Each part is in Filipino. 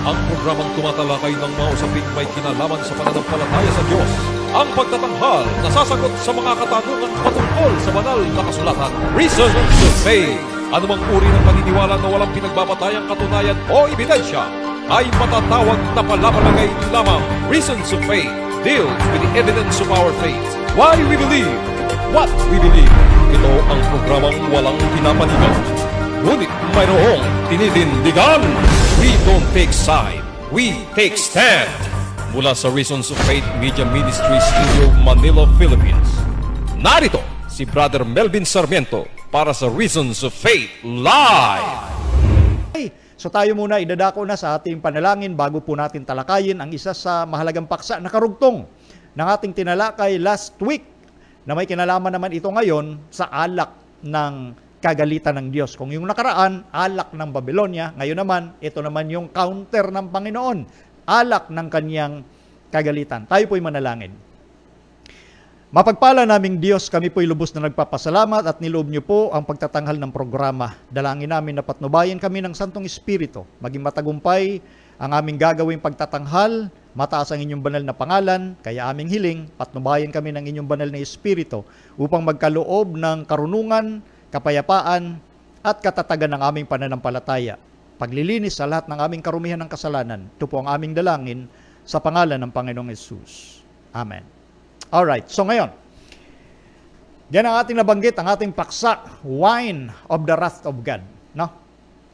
Ang programang tumatalakay ng mga usaping may kinalaman sa pananampalataya sa Diyos. Ang pagtatanghal na sasagot sa mga katanungan patungkol sa banal na kasulatan. Reason to Faith. Anumang uri ng paniniwala na walang pinagbabatayang katunayan o ebidensya ay matatawag na palapalagay lamang. Reason to Faith deals with the evidence of our faith. Why we believe what we believe. Ito ang programang walang pinapanigan, ngunit mayroong tinitindigan. We don't take side, we take stand. Mula sa Reasons of Faith Media Ministry Studio, Manila, Philippines. Narito si Brother Melvin Sarmiento para sa Reasons of Faith Live. So tayo muna idadako na sa ating panalangin bago po natin talakayin ang isa sa mahalagang paksa na karugtong ng ating tinalakay last week na may kinalaman naman ito ngayon sa alak ng kagalitan ng Diyos. Kung yung nakaraan, alak ng Babylonia, ngayon naman, ito naman yung counter ng Panginoon, alak ng kanyang kagalitan. Tayo po'y manalangin. Mapagpala naming Diyos, kami po'y lubos na nagpapasalamat at niloob niyo po ang pagtatanghal ng programa. Dalangin namin na patnubayan kami ng Santong Espiritu, maging matagumpay ang aming gagawing pagtatanghal, mataas ang inyong banal na pangalan, kaya aming hiling, patnubayan kami ng inyong banal na Espiritu upang magkaloob ng karunungan, kapayapaan, at katatagan ng aming pananampalataya. Paglilinis sa lahat ng aming karumihan ng kasalanan. Ito po ang aming dalangin sa pangalan ng Panginoong Hesus. Amen. Alright, so ngayon, yan ang ating nabanggit, ang ating paksa, wine of the wrath of God. No?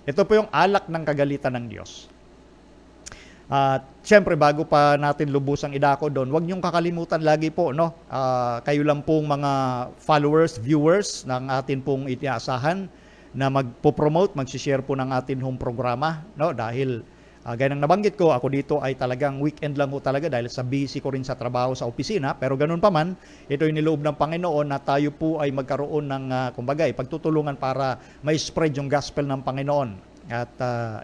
Ito po yung alak ng kagalitan ng Diyos. Siyempre, bago pa natin lubusang idako doon, huwag niyong kakalimutan lagi po, no? Kayo lang pong mga followers, viewers ng atin pong itiasahan na magpo-promote, mag-share po ng atin home programa, no? Dahil, gaya ng nabanggit ko, ako dito ay talagang weekend lang po talaga dahil sa busy ko rin sa trabaho sa opisina. Pero ganun pa man, ito ay niloob ng Panginoon na tayo po ay magkaroon ng, kumbaga, pagtutulungan para may spread yung gospel ng Panginoon. At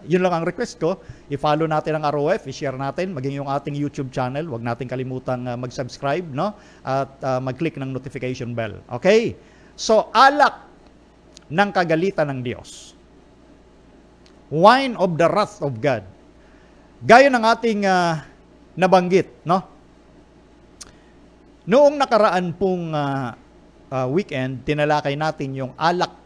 yun lang ang request ko. I-follow natin ang ROF, i-share natin, maging yung ating YouTube channel. Huwag natin kalimutang mag-subscribe, no? At mag-click ng notification bell. Okay? So, alak ng kagalitan ng Diyos. Wine of the wrath of God. Gaya ng ating nabanggit, no? Noong nakaraan pong weekend, tinalakay natin yung alak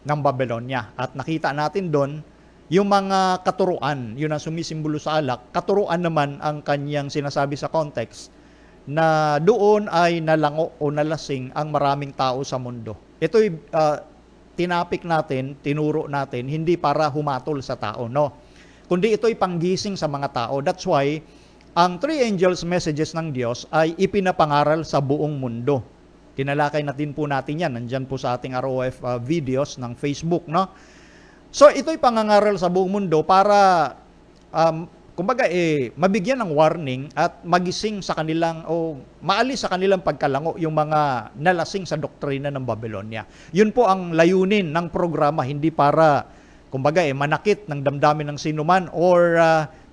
ng Babylonia. At nakita natin doon yung mga katuruan, yun ang sumisimbolo sa alak. Katuruan naman ang kanyang sinasabi sa context na doon ay nalango o nalasing ang maraming tao sa mundo. Ito'y tinapik natin, tinuro natin, hindi para humatol sa tao, no? Kundi ito'y panggising sa mga tao. That's why ang three angels messages ng Diyos ay ipinapangaral sa buong mundo. Tinalakay natin po natin yan. Nandyan po sa ating ROF videos ng Facebook, no? So, ito'y pangangaral sa buong mundo para, kumbaga, mabigyan ng warning at magising sa kanilang, o maalis sa kanilang pagkalango yung mga nalasing sa doktrina ng Babylonia. Yun po ang layunin ng programa, hindi para, kumbaga, manakit ng damdamin ng sinuman or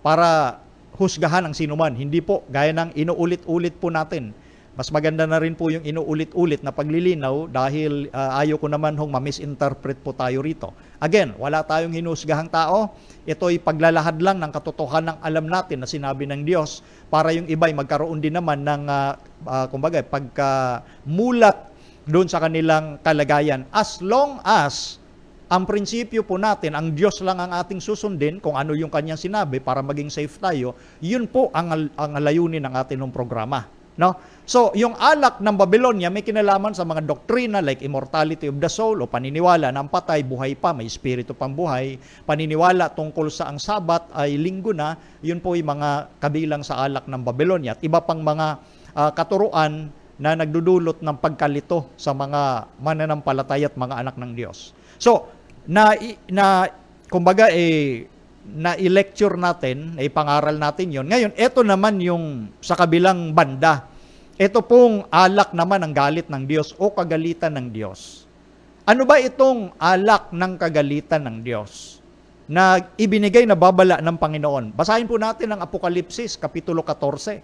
para husgahan ng sinuman. Hindi po, gaya ng inuulit-ulit po natin. Mas maganda na rin po yung inuulit-ulit na paglilinaw dahil ayaw ko naman hong ma-misinterpret po tayo rito. Again, wala tayong hinusgahang tao. Ito'y paglalahad lang ng katotohanan ng alam natin na sinabi ng Diyos para yung iba'y magkaroon din naman ng, kumbaga, pagkamulat doon sa kanilang kalagayan. As long as ang prinsipyo po natin, ang Diyos lang ang ating susundin kung ano yung kanyang sinabi para maging safe tayo, yun po ang layunin ng ating programa. No? So, yung alak ng Babylonia may kinalaman sa mga doktrina like immortality of the soul o paniniwala na ang patay, buhay pa, may espiritu pang buhay, paniniwala tungkol sa ang Sabat ay linggo na, yun po yung mga kabilang sa alak ng Babylonia at iba pang mga katuruan na nagdudulot ng pagkalito sa mga mananampalataya at mga anak ng Diyos. So, kumbaga na-lecture natin, ipangaral natin yon. Ngayon, ito naman yung sa kabilang banda. Ito pong alak naman ng galit ng Diyos o kagalitan ng Diyos. Ano ba itong alak ng kagalitan ng Diyos na ibinigay na babala ng Panginoon? Basahin po natin ang Apokalipsis, Kapitulo 14,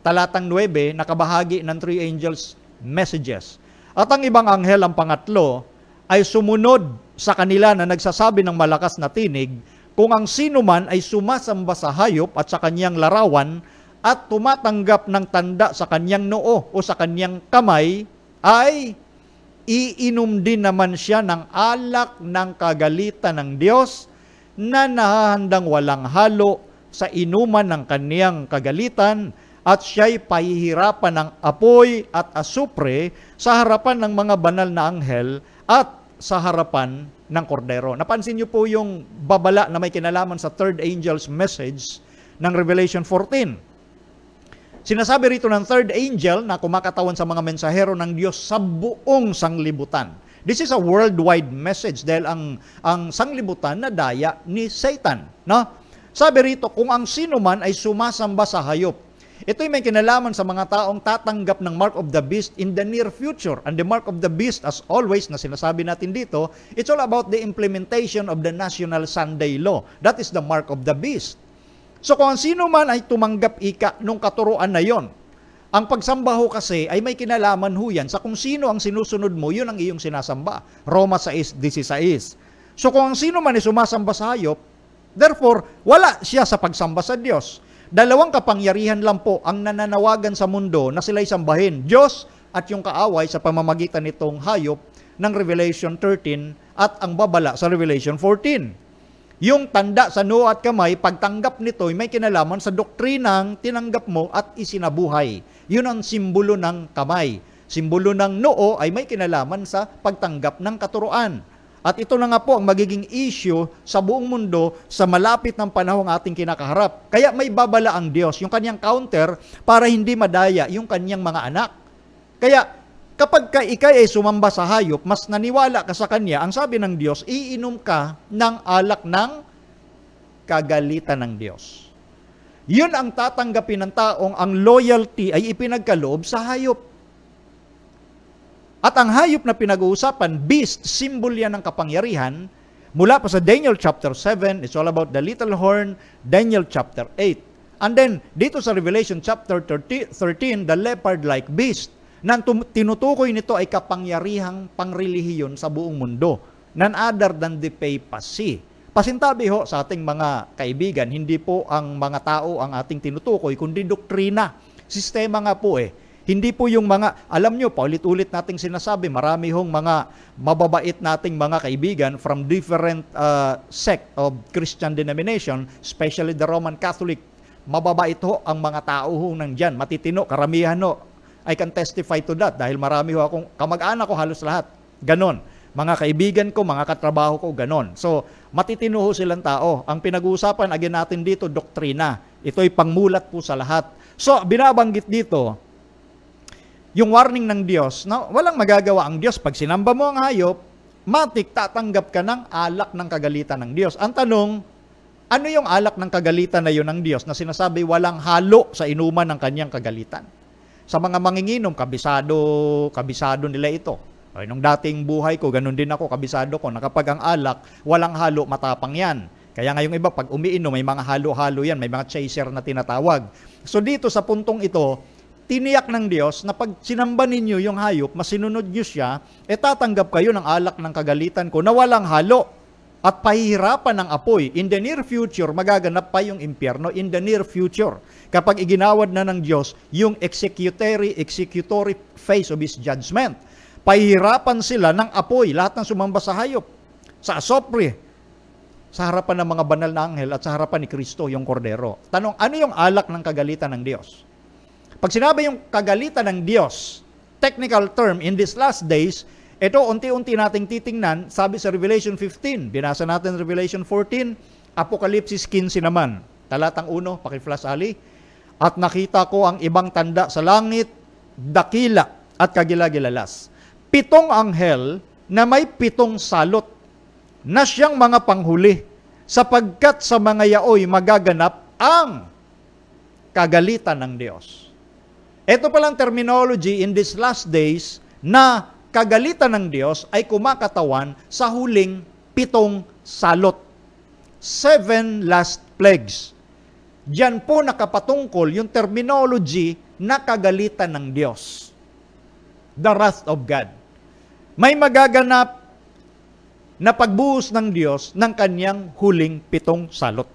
talatang 9, nakabahagi ng three angels messages. At ang ibang anghel, ang pangatlo, ay sumunod sa kanila na nagsasabi ng malakas na tinig, kung ang sino man ay sumasamba sa hayop at sa kanyang larawan at tumatanggap ng tanda sa kanyang noo o sa kanyang kamay, ay iinom din naman siya ng alak ng kagalitan ng Diyos na nahahandang walang halo sa inuman ng kaniyang kagalitan, at siya'y pahihirapan ng apoy at asupre sa harapan ng mga banal na anghel at sa harapan ng kordero. Napansin niyo po yung babala na may kinalaman sa third angel's message ng Revelation 14. Sinasabi rito ng third angel na kumakatawan sa mga mensahero ng Diyos sa buong sanglibutan. This is a worldwide message dahil ang sanglibutan na daya ni Satan. No? Sabi rito, kung ang sino man ay sumasamba sa hayop, ito'y may kinalaman sa mga taong tatanggap ng mark of the beast in the near future. And the mark of the beast, as always, na sinasabi natin dito, it's all about the implementation of the National Sunday Law. That is the mark of the beast. So kung sino man ay tumanggap nung katuruan na yon, ang pagsamba ho kasi ay may kinalaman ho yan sa kung sino ang sinusunod mo, yun ang iyong sinasamba. Roma 6:16. So kung ang sino man ay sumasamba sa hayop, therefore, wala siya sa pagsamba sa Diyos. Dalawang kapangyarihan lang po ang nananawagan sa mundo na sila'y sambahin, Diyos at yung kaaway sa pamamagitan nitong hayop ng Revelation 13 at ang babala sa Revelation 14. Yung tanda sa noo at kamay, pagtanggap nito ay may kinalaman sa doktrinang tinanggap mo at isinabuhay. Yun ang simbolo ng kamay. Simbolo ng noo ay may kinalaman sa pagtanggap ng katuruan. At ito na nga po ang magiging issue sa buong mundo sa malapit ng panahong ating kinakaharap. Kaya may babala ang Diyos, yung kanyang counter, para hindi madaya yung kanyang mga anak. Kaya kapag ikay ay sumamba sa hayop, mas naniwala ka sa kanya, ang sabi ng Diyos, iinom ka ng alak ng kagalitan ng Diyos. Yun ang tatanggapin ng taong ang loyalty ay ipinagkaloob sa hayop. At ang hayop na pinag-uusapan, beast, symbol yan ng kapangyarihan. Mula pa sa Daniel chapter 7, it's all about the little horn, Daniel chapter 8. And then, dito sa Revelation chapter 13, the leopard-like beast. Nang tinutukoy nito ay kapangyarihang pangrelihiyon sa buong mundo. None other than the papacy. Pasintabi ho sa ating mga kaibigan, hindi po ang mga tao ang ating tinutukoy, kundi doktrina. Sistema nga po Hindi po yung mga, alam nyo, paulit-ulit nating sinasabi, marami hong mga mababait nating mga kaibigan from different sect of Christian denomination, especially the Roman Catholic. Mababait ho ang mga tao ho nandyan, matitino, karamihan ho. I can testify to that dahil marami ho akong kamag-anak ko halos lahat. Ganon. Mga kaibigan ko, mga katrabaho ko, ganon. So, matitino ho silang tao. Ang pinag-uusapan, again natin dito, doktrina. Ito'y pangmulat po sa lahat. So, binabanggit dito, yung warning ng Diyos, na walang magagawa ang Diyos. Pag sinamba mo ang hayop, matik tatanggap ka ng alak ng kagalitan ng Diyos. Ang tanong, ano yung alak ng kagalitan na yun ng Diyos na sinasabi walang halo sa inuman ng kanyang kagalitan? Sa mga manginginom, kabisado nila ito. Ay, nung dating buhay ko, ganun din ako, kabisado ko, na kapag ang alak, walang halo, matapang yan. Kaya ngayong iba, pag umiinom, may mga halo-halo yan, may mga chaser na tinatawag. So dito sa puntong ito, tiniyak ng Diyos na pag sinamba ninyo yung hayop, masinunod nyo siya, tatanggap kayo ng alak ng kagalitan ko na walang halo at pahihirapan ng apoy. In the near future, magaganap pa yung impyerno. In the near future, kapag iginawad na ng Diyos yung executory phase of His judgment, pahihirapan sila ng apoy, lahat ng sumamba sa hayop, sa asopre, sa harapan ng mga banal na anghel at sa harapan ni Kristo, yung kordero. Tanong, ano yung alak ng kagalitan ng Diyos? Pag sinabi yung kagalitan ng Diyos, technical term, in these last days, ito unti-unti nating titingnan, sabi sa Revelation 15, binasa natin Revelation 14, Apocalypse 15 naman, talatang 1, paki-flash Ali, at nakita ko ang ibang tanda sa langit, dakila at kagilagilalas. 7 anghel na may 7 salot, na siyang mga panghuli, sapagkat sa mga yaoy magaganap ang kagalitan ng Diyos. Ito palang terminology in these last days na kagalitan ng Diyos ay kumakatawan sa huling 7 salot. 7 last plagues. Diyan po nakapatungkol yung terminology na kagalitan ng Diyos. The wrath of God. May magaganap na pagbuhos ng Diyos ng kanyang huling 7 salot.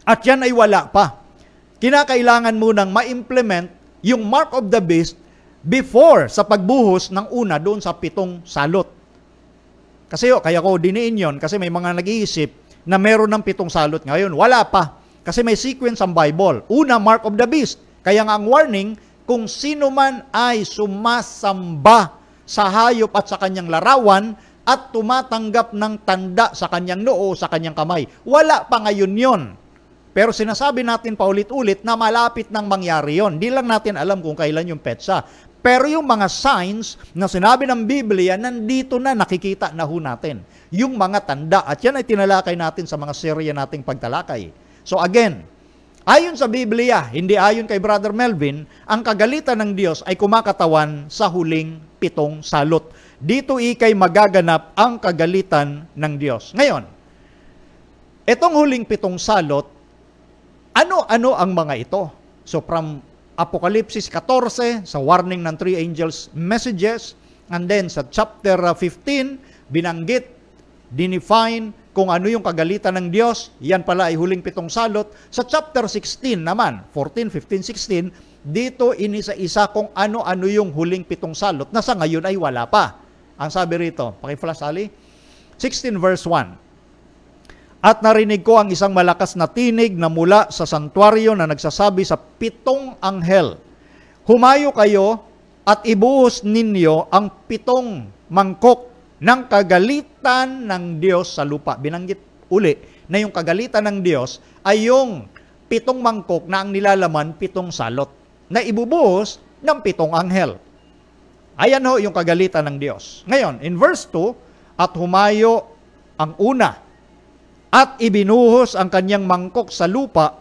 At yan ay wala pa. Kinakailangan munang ma-implement yung mark of the beast before sa pagbuhos ng una doon sa 7 salot. Kasi kaya ko diniin yon kasi may mga nag-iisip na meron ng 7 salot ngayon. Wala pa. Kasi may sequence ang Bible. Una, mark of the beast. Kaya nga ang warning, kung sino man ay sumasamba sa hayop at sa kanyang larawan at tumatanggap ng tanda sa kanyang noo o sa kanyang kamay. Wala pa ngayon yon. Pero sinasabi natin paulit-ulit na malapit nang mangyari yon. Di lang natin alam kung kailan yung petsa. Pero yung mga signs na sinabi ng Biblia, nandito na, nakikita na ho natin. Yung mga tanda. At yan ay tinalakay natin sa mga serye nating pagtalakay. So again, ayon sa Biblia, hindi ayon kay Brother Melvin, ang kagalitan ng Diyos ay kumakatawan sa huling 7 salot. Dito ikay magaganap ang kagalitan ng Diyos. Ngayon, itong huling 7 salot, ano-ano ang mga ito? So from Apokalipsis 14, sa warning ng 3 angels messages, and then sa chapter 15, binanggit, dinefine kung ano yung kagalitan ng Diyos, yan pala ay huling 7 salot. Sa chapter 16 naman, 14, 15, 16, dito inisa-isa kung ano-ano yung huling 7 salot na sa ngayon ay wala pa. Ang sabi rito, paki-flash Ali, 16 verse 1. At narinig ko ang isang malakas na tinig na mula sa santuaryo na nagsasabi sa 7 anghel, humayo kayo at ibuhos ninyo ang 7 mangkok ng kagalitan ng Diyos sa lupa. Binanggit uli na yung kagalitan ng Diyos ay yung 7 mangkok na ang nilalaman 7 salot na ibubuhos ng 7 anghel. Ayan ho yung kagalitan ng Diyos. Ngayon, in verse 2, at humayo ang una at ibinuhos ang kanyang mangkok sa lupa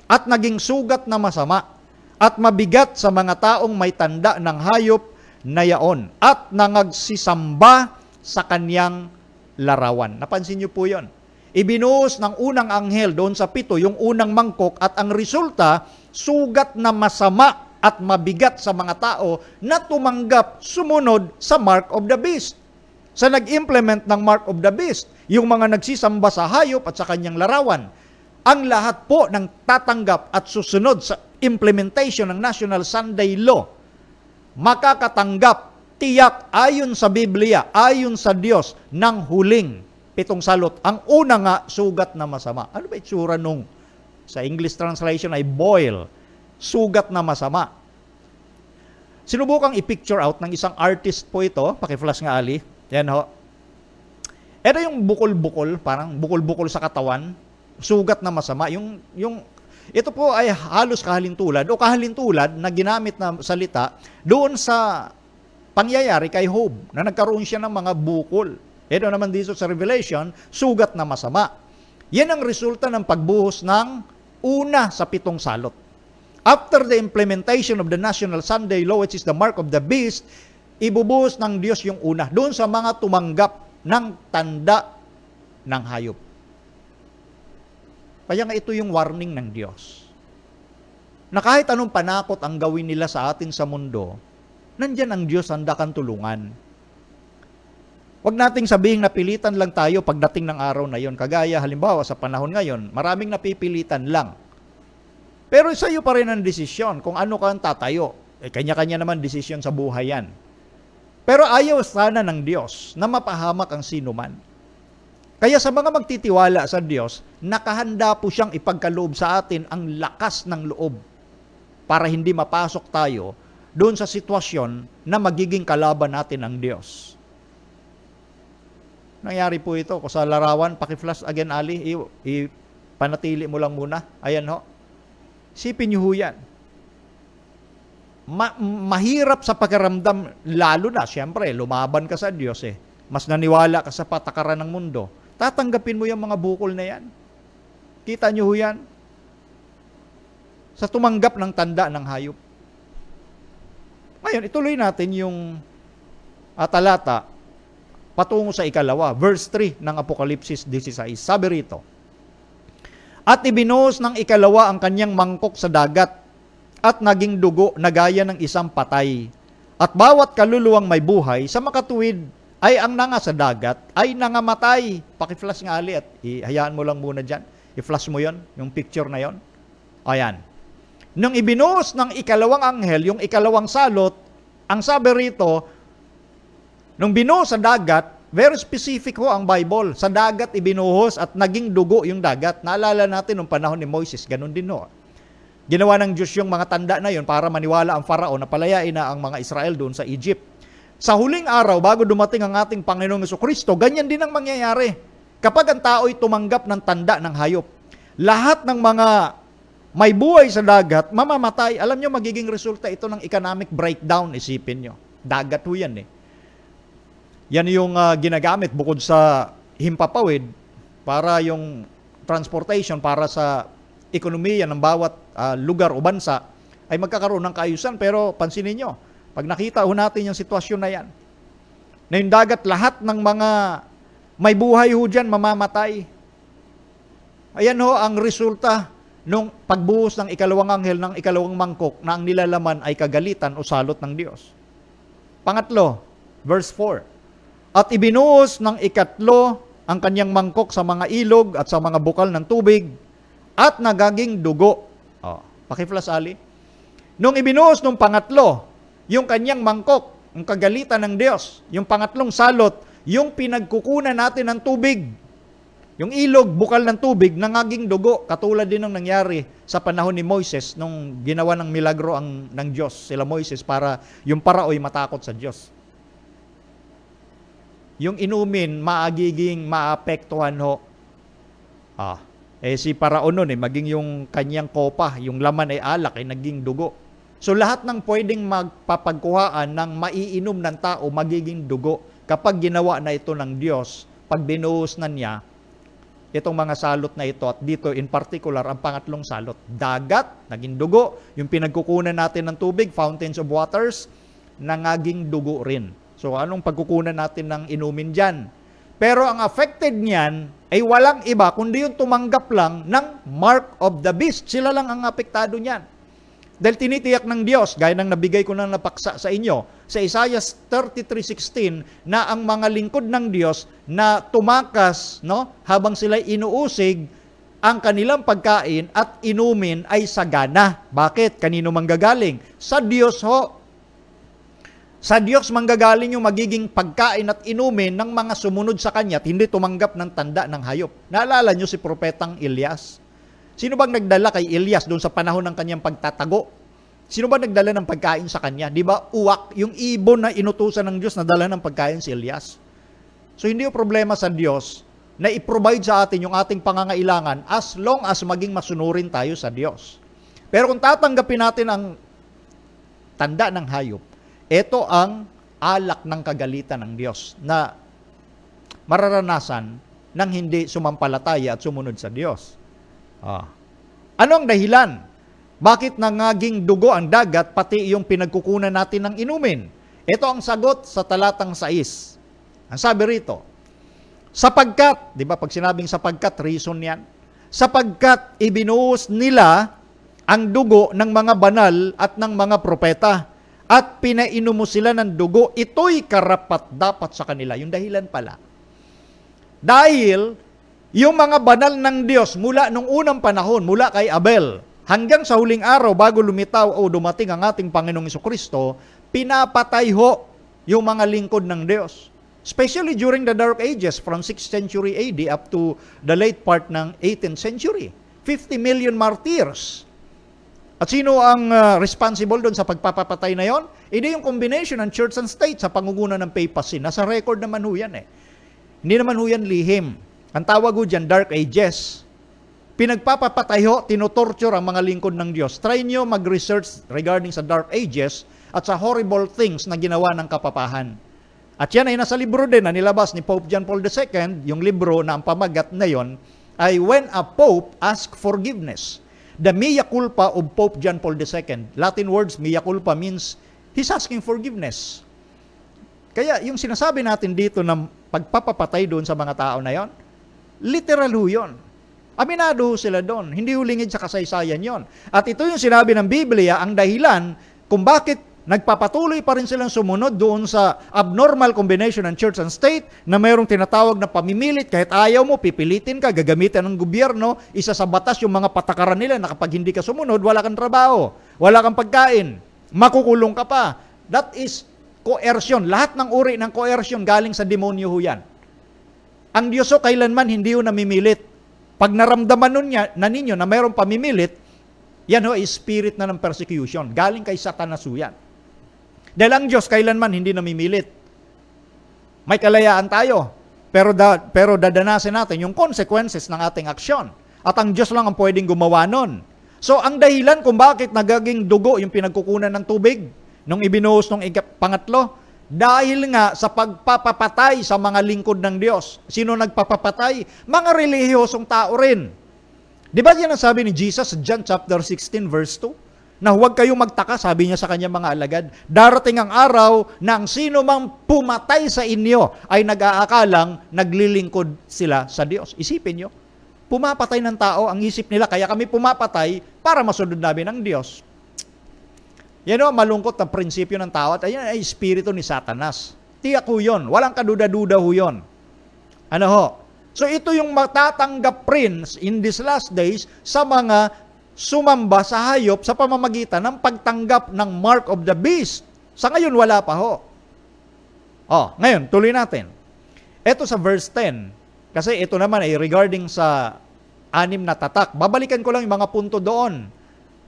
at naging sugat na masama at mabigat sa mga taong may tanda ng hayop na yaon at nangagsisamba sa kanyang larawan. Napansin niyo po yon. Ibinuhos ng unang anghel doon sa 7 yung unang mangkok at ang resulta, sugat na masama at mabigat sa mga tao na tumanggap sumunod sa mark of the beast. Sa nag-implement ng mark of the beast, yung mga nagsisamba sa hayop at sa kanyang larawan, ang lahat po ng tatanggap at susunod sa implementation ng National Sunday Law, makakatanggap, tiyak, ayon sa Biblia, ayon sa Diyos, ng huling 7 salot. Ang una nga, sugat na masama. Ano ba itsura nung? Sa English translation ay boil. Sugat na masama. Sinubukang i-picture out ng isang artist po ito. Paki-flash nga, Ali. Yan ho. Ito yung bukol-bukol, parang bukol-bukol sa katawan. Sugat na masama. Ito po ay halos kahalintulad o kahalintulad na ginamit na salita doon sa pangyayari kay Job na nagkaroon siya ng mga bukol. Ito naman dito sa Revelation, sugat na masama. Yan ang resulta ng pagbuhos ng una sa 7 salot. After the implementation of the National Sunday Law, which is the mark of the beast, ibubuhos ng Diyos yung una doon sa mga tumanggap ng tanda ng hayop. Kaya nga ito yung warning ng Diyos. Na kahit anong panakot ang gawin nila sa atin sa mundo, nandyan ang Diyos handa kang tulungan. Huwag nating sabihin na pilitan lang tayo pagdating ng araw na yon. Kagaya halimbawa sa panahon ngayon, maraming napipilitan lang. Pero sa iyo pa rin ang desisyon kung ano ka ang tatayo. Kanya-kanya naman desisyon sa buhay yan. Pero ayaw sana ng Diyos na mapahamak ang sinuman. Kaya sa mga magtitiwala sa Diyos, nakahanda po siyang ipagkaloob sa atin ang lakas ng loob para hindi mapasok tayo doon sa sitwasyon na magiging kalaban natin ang Diyos. Nangyari po ito. Kung sa larawan, paki-flash again, Ali, panatili mo lang muna. Ayan ho. Sipin niyo ho yan. Mahirap sa pakiramdam, lalo na, siyempre, lumaban ka sa Diyos eh. Mas naniwala ka sa patakaran ng mundo. Tatanggapin mo yung mga bukol na yan. Kita niyo ho yan. Sa tumanggap ng tanda ng hayop. Ngayon, ituloy natin yung talata patungo sa 2, verse 3 ng Apokalipsis 16. Sabi rito, at ibinuhos ng 2 ang kanyang mangkok sa dagat, at naging dugo na gaya ng isang patay. At bawat kaluluwang may buhay sa makatuwid ay ang nanga sa dagat ay nangamatay. Paki-flash nga ali at ihayaan mo lang muna dyan. I-flash mo yon, yung picture na yon. Ayan. Nung ibinuhos ng ikalawang anghel, yung ikalawang salot, ang sabi rito, nung binuhos sa dagat, very specific ho ang Bible. Sa dagat ibinuhos at naging dugo yung dagat. Naalala natin nung panahon ni Moises, ganun din ho. Ginawa ng Diyos yung mga tanda na yun para maniwala ang Farao na palayain na ang mga Israel doon sa Egypt. Sa huling araw, bago dumating ang ating Panginoong Jesucristo, ganyan din ang mangyayari. Kapag ang tao'y tumanggap ng tanda ng hayop, lahat ng mga may buhay sa dagat, mamamatay. Alam nyo, magiging resulta ito ng economic breakdown, isipin nyo. Dagat ho yan eh. Yan yung ginagamit bukod sa himpapawid para yung transportation, para sa ekonomiya ng bawat lugar o bansa, ay magkakaroon ng kaayusan. Pero pansinin nyo, pag nakita ho natin yung sitwasyon na yan, na yung dagat, lahat ng mga may buhay ho dyan, mamamatay. Ayan ho ang resulta nung pagbuhos ng ikalawang anghel ng ikalawang mangkok na ang nilalaman ay kagalitan o salot ng Diyos. Pangatlo, verse 4. At ibinuhos ng ikatlo ang kanyang mangkok sa mga ilog at sa mga bukal ng tubig at nagaging dugo. Paki-flash ali. Nung ibinuhos nung pangatlo, yung kanyang mangkok, yung kagalitan ng Diyos, yung pangatlong salot, yung pinagkukunan natin ng tubig, yung ilog, bukal ng tubig, nangaging dugo, katulad din ng nangyari sa panahon ni Moises nung ginawa ng milagro ng Diyos, sila Moises, para yung parao'y matakot sa Diyos. Yung inumin, maagiging maapektuhan ho. Si Parao nun, maging yung kanyang kopa, yung laman ay alak, ay naging dugo. So lahat ng pwedeng magpapagkuhaan ng maiinom ng tao, magiging dugo. Kapag ginawa na ito ng Diyos, pag binuhos na niya, itong mga salot na ito, at dito in particular, ang pangatlong salot, dagat, naging dugo, yung pinagkukunan natin ng tubig, fountains of waters, nangaging dugo rin. So anong pagkukunan natin ng inumin dyan? Pero ang affected niyan ay walang iba, kundi yung tumanggap lang ng mark of the beast. Sila lang ang apektado niyan. Dahil tinitiyak ng Diyos, gaya ng nabigay ko ng napaksa sa inyo, sa Isaiah 33:16, na ang mga lingkod ng Diyos na tumakas, habang sila'y inuusig, ang kanilang pagkain at inumin ay sagana. Bakit? Kanino manggagaling? Sa Diyos ho. Sa Diyos manggagaling yung magiging pagkain at inumin ng mga sumunod sa Kanya at hindi tumanggap ng tanda ng hayop. Naalala nyo si Propetang Elias? Sino bang nagdala kay Elias doon sa panahon ng kanyang pagtatago? Sino ba nagdala ng pagkain sa kanya? Di ba uwak, yung ibon na inutusan ng Diyos na dala ng pagkain si Elias? So hindi yung problema sa Diyos na i-provide sa atin yung ating pangangailangan as long as maging masunurin tayo sa Diyos. Pero kung tatanggapin natin ang tanda ng hayop, ito ang alak ng kagalitan ng Diyos na mararanasan ng hindi sumampalataya at sumunod sa Diyos. Ano ang dahilan? Bakit nangaging dugo ang dagat pati yung pinagkukunan natin ng inumin? Ito ang sagot sa talatang 6. Ang sabi rito, sapagkat, di ba pag sinabing sapagkat, reason yan, sapagkat ibinuhos nila ang dugo ng mga banal at ng mga propeta at pinainom mo sila ng dugo, ito'y karapat-dapat sa kanila. Yung dahilan pala. Dahil yung mga banal ng Diyos mula nung unang panahon, mula kay Abel, hanggang sa huling araw bago lumitaw o dumating ang ating Panginoong Jesucristo, pinapatay ho yung mga lingkod ng Diyos. Especially during the Dark Ages, from 6th century AD up to the late part ng 18th century. 50 million martyrs. At sino ang responsible doon sa pagpapatay na yon? Hindi yung combination ng church and state sa pangunguna ng papacy. Nasa record naman ho yan eh. Hindi naman ho yan lihim. Ang tawag ho dyan, Dark Ages. Pinagpapapatay ho, tinotorture ang mga lingkod ng Diyos. Try nyo mag-research regarding sa Dark Ages at sa horrible things na ginawa ng kapapahan. At yan ay nasa libro din na nilabas ni Pope John Paul II, yung libro na ang pamagat na yon ay When a Pope Asks Forgiveness. The mea culpa of Pope John Paul II. Latin words, mea culpa means he's asking forgiveness. Kaya yung sinasabi natin dito ng pagpapapatay doon sa mga tao na yon, literal ho yun. Aminado sila doon. Hindi hulingid sa kasaysayan yon. At ito yung sinabi ng Biblia, ang dahilan kung bakit Nagpapatuloy pa rin silang sumunod doon sa abnormal combination ng church and state na mayroong tinatawag na pamimilit. Kahit ayaw mo, pipilitin ka, gagamitin ng gobyerno, isa sa batas yung mga patakaran nila na kapag hindi ka sumunod, wala kang trabaho, wala kang pagkain, makukulong ka pa. That is coercion. Lahat ng uri ng coercion galing sa demonyo ho yan. Ang Diyos o kailanman hindi ho namimilit. Pag naramdaman nun na ninyo na mayroong pamimilit, yan ho ay spirit na ng persecution. Galing kay Satanas ho yan. Dahil ang Diyos kailanman hindi namimilit. May kalayaan tayo, pero dadanasin natin yung consequences ng ating aksyon. At ang Diyos lang ang pwedeng gumawa nun. So ang dahilan kung bakit nagaging dugo yung pinagkukunan ng tubig nung ibinuhos nung pangatlo, dahil nga sa pagpapapatay sa mga lingkod ng Diyos. Sino nagpapapatay? Mga relihiyosong tao rin. Di ba yan ang sabi ni Jesus sa John chapter 16 verse 2? Na huwag kayong magtaka, sabi niya sa kanyang mga alagad, darating ang araw na ang sino mang pumatay sa inyo ay nag-aakalang naglilingkod sila sa Diyos. Isipin nyo, pumapatay ng tao, ang isip nila, kaya kami pumapatay para masunod namin ang Diyos. Yan o, malungkot ang prinsipyo ng tao at ayan ay espiritu ni Satanas. Tiyak ho yun, walang kaduda-duda ho yun. Ano ho? So ito yung matatanggap rin in these last days sa mga sumamba sa hayop sa pamamagitan ng pagtanggap ng mark of the beast. Sa ngayon, wala pa ho. Ngayon, tuloy natin. Ito sa verse 10, kasi ito naman ay regarding sa 6 na tatak. Babalikan ko lang yung mga punto doon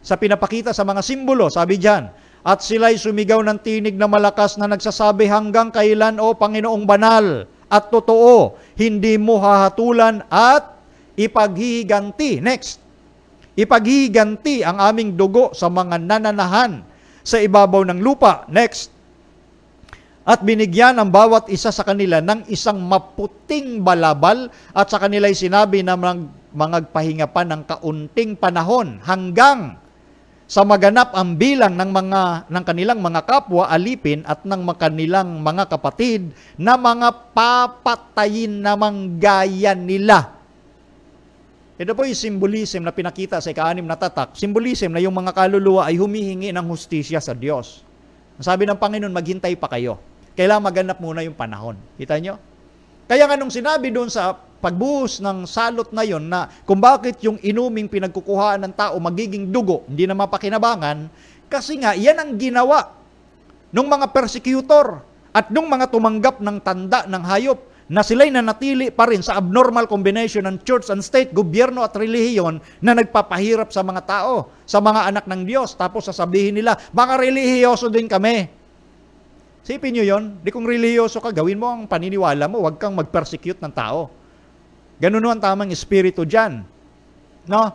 sa pinapakita sa mga simbolo. Sabi diyan, at sila'y sumigaw ng tinig na malakas na nagsasabi, hanggang kailan, O Panginoong banal at totoo, hindi mo hahatulan at ipaghihiganti. Next. Ipaghihiganti ang aming dugo sa mga nananahan sa ibabaw ng lupa. Next. At binigyan ang bawat isa sa kanila ng isang maputing balabal at sa kanila'y sinabi na magpahinga pa ng kaunting panahon hanggang sa maganap ang bilang ng kanilang mga kapwa alipin at ng kanilang mga kapatid na mga papatayin namang gaya nila. Ito po yung symbolism na pinakita sa ika-6 na tatak. Symbolism na yung mga kaluluwa ay humihingi ng hustisya sa Diyos. Sabi ng Panginoon, maghintay pa kayo. Kailangan maganap muna yung panahon. Kita nyo? Kaya nga nung sinabi doon sa pagbuhos ng salot na yon na kung bakit yung inuming pinagkukuhaan ng tao magiging dugo, hindi na mapakinabangan, kasi nga yan ang ginawa ng mga persecutor at ng mga tumanggap ng tanda ng hayop na sila'y nanatili pa rin sa abnormal combination ng church and state, gobyerno at relihiyon na nagpapahirap sa mga tao, sa mga anak ng Diyos. Tapos sasabihin nila, mga relihiyoso din kami. Sipin nyo yun, di kung relihiyoso ka, gawin mo ang paniniwala mo, huwag kang mag-persecute ng tao. Ganun ang tamang espiritu dyan. No?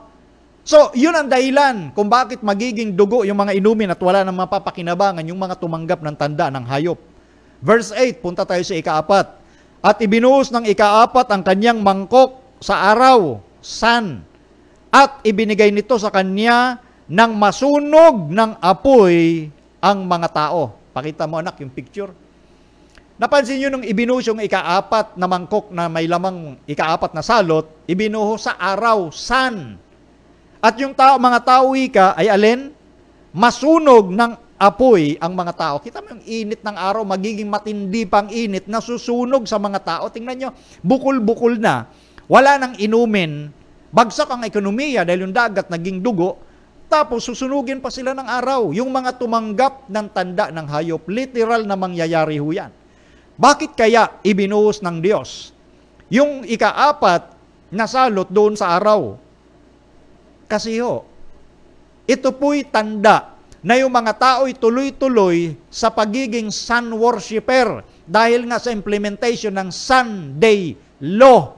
So, yun ang dahilan kung bakit magiging dugo yung mga inumin at wala nang mapapakinabangan yung mga tumanggap ng tanda ng hayop. Verse 8, punta tayo sa ika-4. At ibinuhos ng ika-4 ang kanyang mangkok sa araw, sun, at ibinigay nito sa kanya ng masunog ng apoy ang mga tao. Pakita mo anak yung picture. Napansin nyo nung ibinuhos yung ika-4 na mangkok na may lamang ika-4 na salot, ibinuhos sa araw, sun. At yung mga tao ika ay alin? Masunog ng apoy ang mga tao. Kita mo yung init ng araw, magiging matindi pang init na susunog sa mga tao. Tingnan nyo, bukol-bukol na. Wala nang inumin. Bagsak ang ekonomiya dahil yung dagat naging dugo. Tapos susunugin pa sila ng araw. Yung mga tumanggap ng tanda ng hayop, literal na mangyayari ho yan. Bakit kaya ibinuhos ng Diyos yung ika-4 na salot doon sa araw? Kasi ho, ito po'y tanda na yung mga tao'y tuloy-tuloy sa pagiging sun worshipper dahil nga sa implementation ng Sunday law.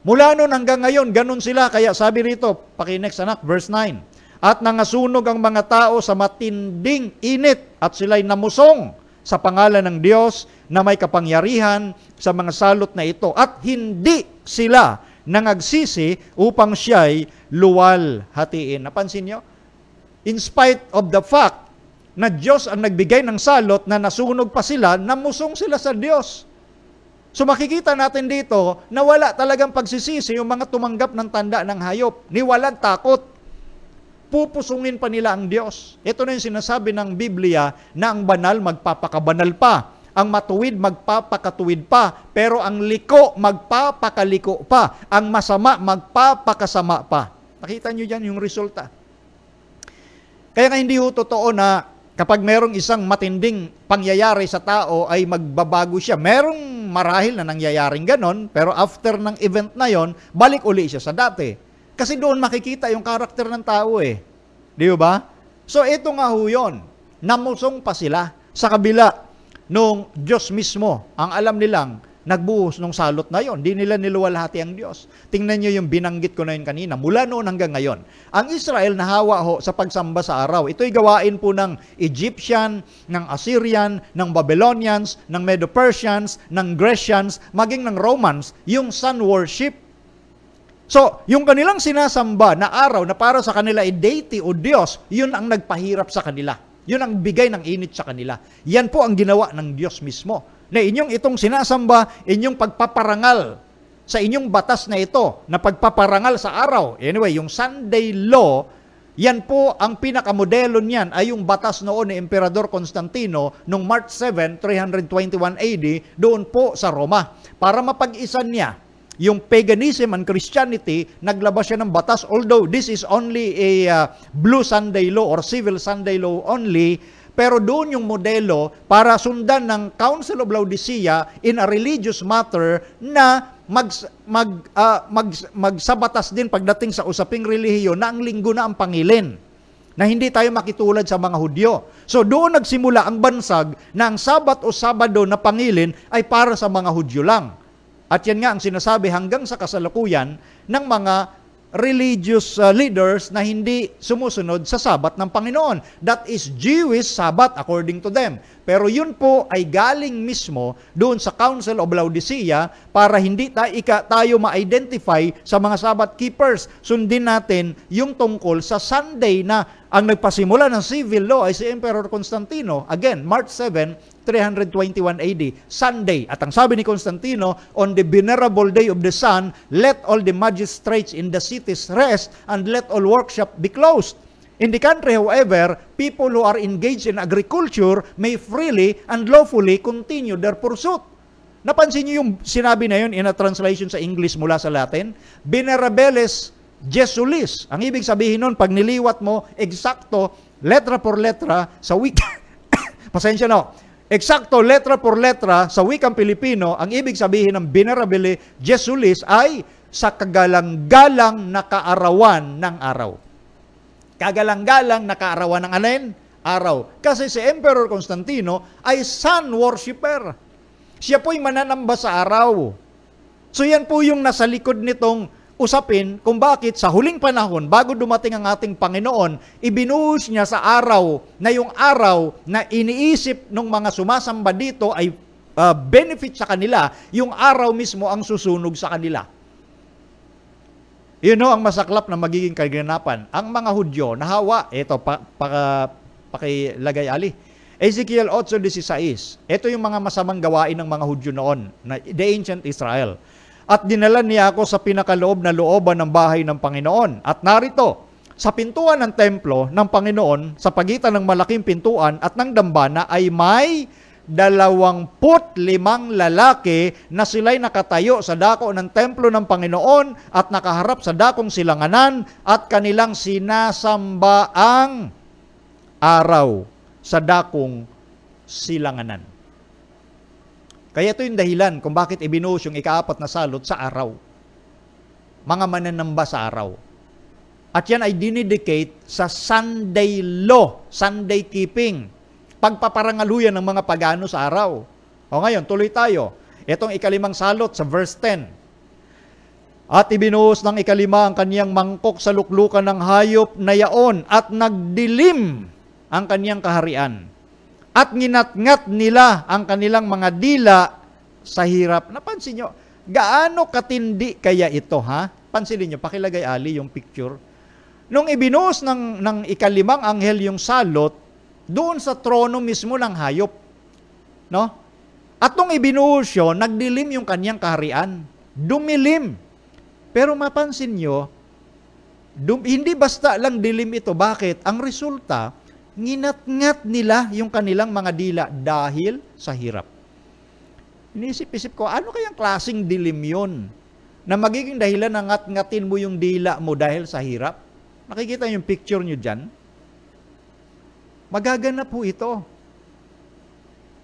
Mula noon hanggang ngayon, ganun sila. Kaya sabi rito, pakinext anak, verse 9, at nangasunog ang mga tao sa matinding init at sila'y namusong sa pangalan ng Diyos na may kapangyarihan sa mga salot na ito. At hindi sila nangagsisi upang siya'y luwalhatiin. Napansin nyo? In spite of the fact na Diyos ang nagbigay ng salot na nasunog pa sila, namusong sila sa Diyos. So makikita natin dito na wala talagang pagsisisi yung mga tumanggap ng tanda ng hayop. Ni walang takot. pupusungin pa nila ang Diyos. Ito na yung sinasabi ng Biblia na ang banal magpapakabanal pa, ang matuwid magpapakatuwid pa, pero ang liko magpapakaliko pa, ang masama magpapakasama pa. Nakita nyo dyan yung resulta. Kaya nga hindi ho totoo na kapag merong isang matinding pangyayari sa tao ay magbabago siya. Merong marahil na nangyayaring ganon, pero after ng event na yon, balik uli siya sa dati. Kasi doon makikita yung karakter ng tao eh. Di ba? So ito nga ho yun. Namusong pa sila sa kabila nung Diyos mismo. Ang alam nilang nagbuhos nung salot na yon. Di nila niluwalhati ang Diyos. Tingnan nyo yung binanggit ko na yun kanina. Mula noon hanggang ngayon. Ang Israel nahawa ho sa pagsamba sa araw. Ito'y gawain po ng Egyptian, ng Assyrian, ng Babylonians, ng Medo-Persians, ng Grecians, maging ng Romans, yung sun worship. So, yung kanilang sinasamba na araw na para sa kanila ay deity o Diyos, yun ang nagpahirap sa kanila. Yun ang bigay ng init sa kanila. Yan po ang ginawa ng Diyos mismo. Na inyong itong sinasamba, inyong pagpaparangal sa inyong batas na ito, na pagpaparangal sa araw. Anyway, yung Sunday law, yan po ang pinakamodelo niyan ay yung batas noon ni Emperador Constantino noong March 7, 321 AD, doon po sa Roma. Para mapag-isa niya yung paganism and Christianity, naglabas siya ng batas, although this is only a blue Sunday law or civil Sunday law only, pero doon yung modelo para sundan ng Council of Laodicea in a religious matter na magsabatas din pagdating sa usaping relihiyon na ang linggo na ang pangilin, na hindi tayo makitulad sa mga Hudyo. So doon nagsimula ang bansag na ang Sabat o Sabado na pangilin ay para sa mga Hudyo lang. At yan nga ang sinasabi hanggang sa kasalukuyan ng mga religious leaders na hindi sumusunod sa Sabat ng Panginoon. That is Jewish Sabbath according to them. Pero yun po ay galing mismo doon sa Council of Laodicea para hindi tayo ma-identify sa mga Sabbath keepers. Sundin natin yung tungkol sa Sunday na ang nagpasimula ng civil law ay si Emperor Constantino. Again, March 7, 321 AD, Sunday. At ang sabi ni Constantino, on the venerable day of the sun, let all the magistrates in the cities rest and let all workshop be closed. In the country, however, people who are engaged in agriculture may freely and lawfully continue their pursuit. Napansin niyo yung sinabi na yun in a translation sa English mula sa Latin? Venerabilis Jesulis. Ang ibig sabihin nun, pag niliwat mo, eksakto, letra por letra, sa pasensya no, eksakto, letra por letra, sa wikang Pilipino, ang ibig sabihin ng Venerabile Jesulis ay sa kagalang-galang na kaarawan ng araw. Kagalang-galang na kaarawan ng alin? Araw. Kasi si Emperor Constantino ay sun worshipper. Siya po'y mananamba sa araw. So yan po yung nasa likod nitong usapin kung bakit sa huling panahon, bago dumating ang ating Panginoon, ibinuhos niya sa araw na yung araw na iniisip ng mga sumasamba dito ay benefit sa kanila, yung araw mismo ang susunog sa kanila. Yun ang masaklap na magiging kaganapan. Ang mga Hudyo, nahawa, ito, pakilagay ali, Ezekiel 8:16, ito yung mga masamang gawain ng mga Hudyo noon, na the ancient Israel. At dinala niya ako sa pinakaloob na looban ng bahay ng Panginoon. At narito, sa pintuan ng templo ng Panginoon, sa pagitan ng malaking pintuan at ng dambana ay may 25 lalaki na sila'y nakatayo sa dako ng templo ng Panginoon at nakaharap sa dakong silanganan at kanilang sinasamba ang araw sa dakong silanganan. Kaya ito yung dahilan kung bakit ibinuhos yung ika-4 na salot sa araw. Mga mananamba sa araw. At yan ay dinedicate sa Sunday law, Sunday keeping. Pagpaparangaluyan ng mga pagano sa araw. O ngayon, tuloy tayo. Itong ika-5 salot sa verse 10. At ibinuhos ng ika-5 ang kaniyang mangkok sa luklukan ng hayop na yaon at nagdilim ang kaniyang kaharian. At nginatngat nila ang kanilang mga dila sa hirap. Napansin nyo, gaano katindi kaya ito, ha? Pansinin nyo, pakilagay ali yung picture. Nung ibinuhos ng ika-5 anghel yung salot, doon sa trono mismo ng hayop. No? At nung ibinuhos yun, nagdilim yung kanyang kaharian. Dumilim. Pero mapansin nyo, Hindi basta lang dilim ito. Bakit? Ang resulta, nginat-ngat nila yung kanilang mga dila dahil sa hirap. Inisip-isip ko, ano kayang klaseng dilim yun? Na magiging dahilan na ngat-ngatin mo yung dila mo dahil sa hirap? Nakikita yung picture nyo dyan? Magaganap po ito.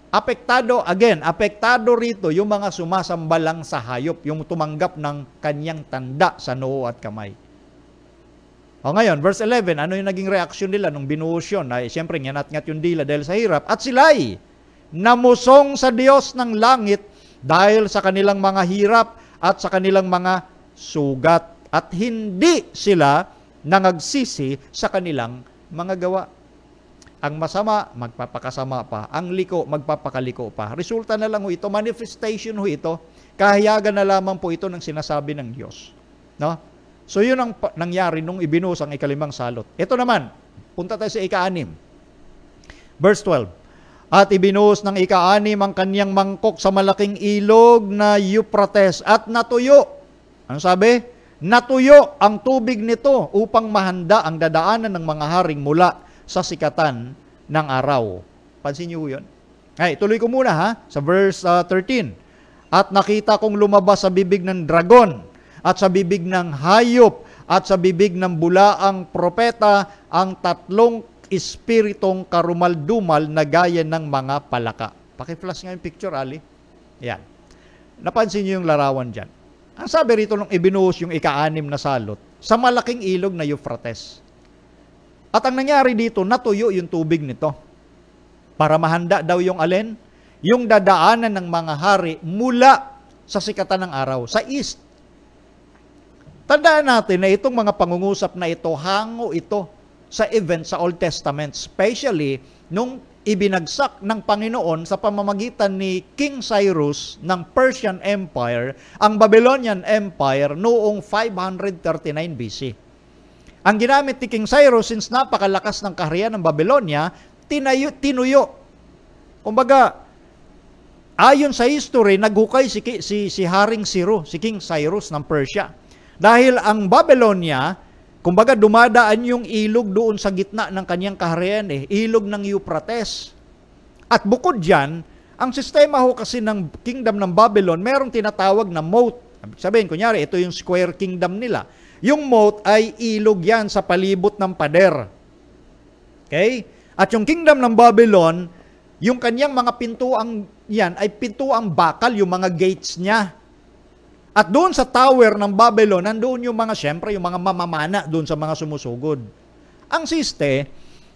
Apektado rito yung mga sumasambalang sa hayop, yung tumanggap ng kanyang tanda sa noo at kamay. O ngayon, verse 11, ano yung naging reaksyon nila nung binuhos yun? Ay, siyempre, ngat-ngat yung dila dahil sa hirap. At sila'y namusong sa Diyos ng langit dahil sa kanilang mga hirap at sa kanilang mga sugat. At hindi sila nangagsisi sa kanilang mga gawa. Ang masama, magpapakasama pa. Ang liko, magpapakaliko pa. Resulta na lang ho ito, manifestation ho ito. Kahayagan na lamang po ito ng sinasabi ng Diyos. No? So yun ang nangyari nung ibinuhos ang ikalimang salot. Ito naman, punta tayo sa ika-6. Verse 12. At ibinuhos ng ika-6 ang kanyang mangkok sa malaking ilog na Euphrates at natuyo. Ano sabi? Natuyo ang tubig nito upang mahanda ang dadaanan ng mga haring mula sa sikatan ng araw. Pansin niyo yun? Ay, tuloy ko muna ha, sa verse 13. At nakita kong lumabas sa bibig ng dragon, at sa bibig ng hayop, at sa bibig ng bulaang propeta, ang tatlong espiritong karumal-dumal na gaya ng mga palaka. Paki-flash nga yung picture, Ali. Yan. Napansin niyo yung larawan dyan. Ang sabi rito nung ibinuhos yung ika-6 na salot, sa malaking ilog na Euphrates. At ang nangyari dito, natuyo yung tubig nito. Para mahanda daw yung alin? Yung dadaanan ng mga hari mula sa sikatan ng araw, sa east. Tandaan natin na itong mga pangungusap na ito, hango ito sa event sa Old Testament, especially nung ibinagsak ng Panginoon sa pamamagitan ni King Cyrus ng Persian Empire, ang Babylonian Empire noong 539 BC. Ang ginamit ni King Cyrus, since napakalakas ng kaharian ng Babylonia, tinuyo. Kumbaga, ayon sa history, naghukay si Haring Ciro, si King Cyrus ng Persia. Dahil ang Babylonia, kumbaga dumadaan yung ilog doon sa gitna ng kanyang kaharian, ilog ng Euphrates. At bukod dyan, ang sistema ho kasi ng kingdom ng Babylon, merong tinatawag na moat. Sabihin, kunyari, ito yung square kingdom nila. Yung moat ay ilog yan sa palibot ng pader. Okay? At yung kingdom ng Babylon, yung kanyang mga pintuang yan ay pintuang bakal, yung mga gates niya. At doon sa tower ng Babylon, nandoon yung mga, syempre, yung mga mamamana doon sa mga sumusugod. Ang siste,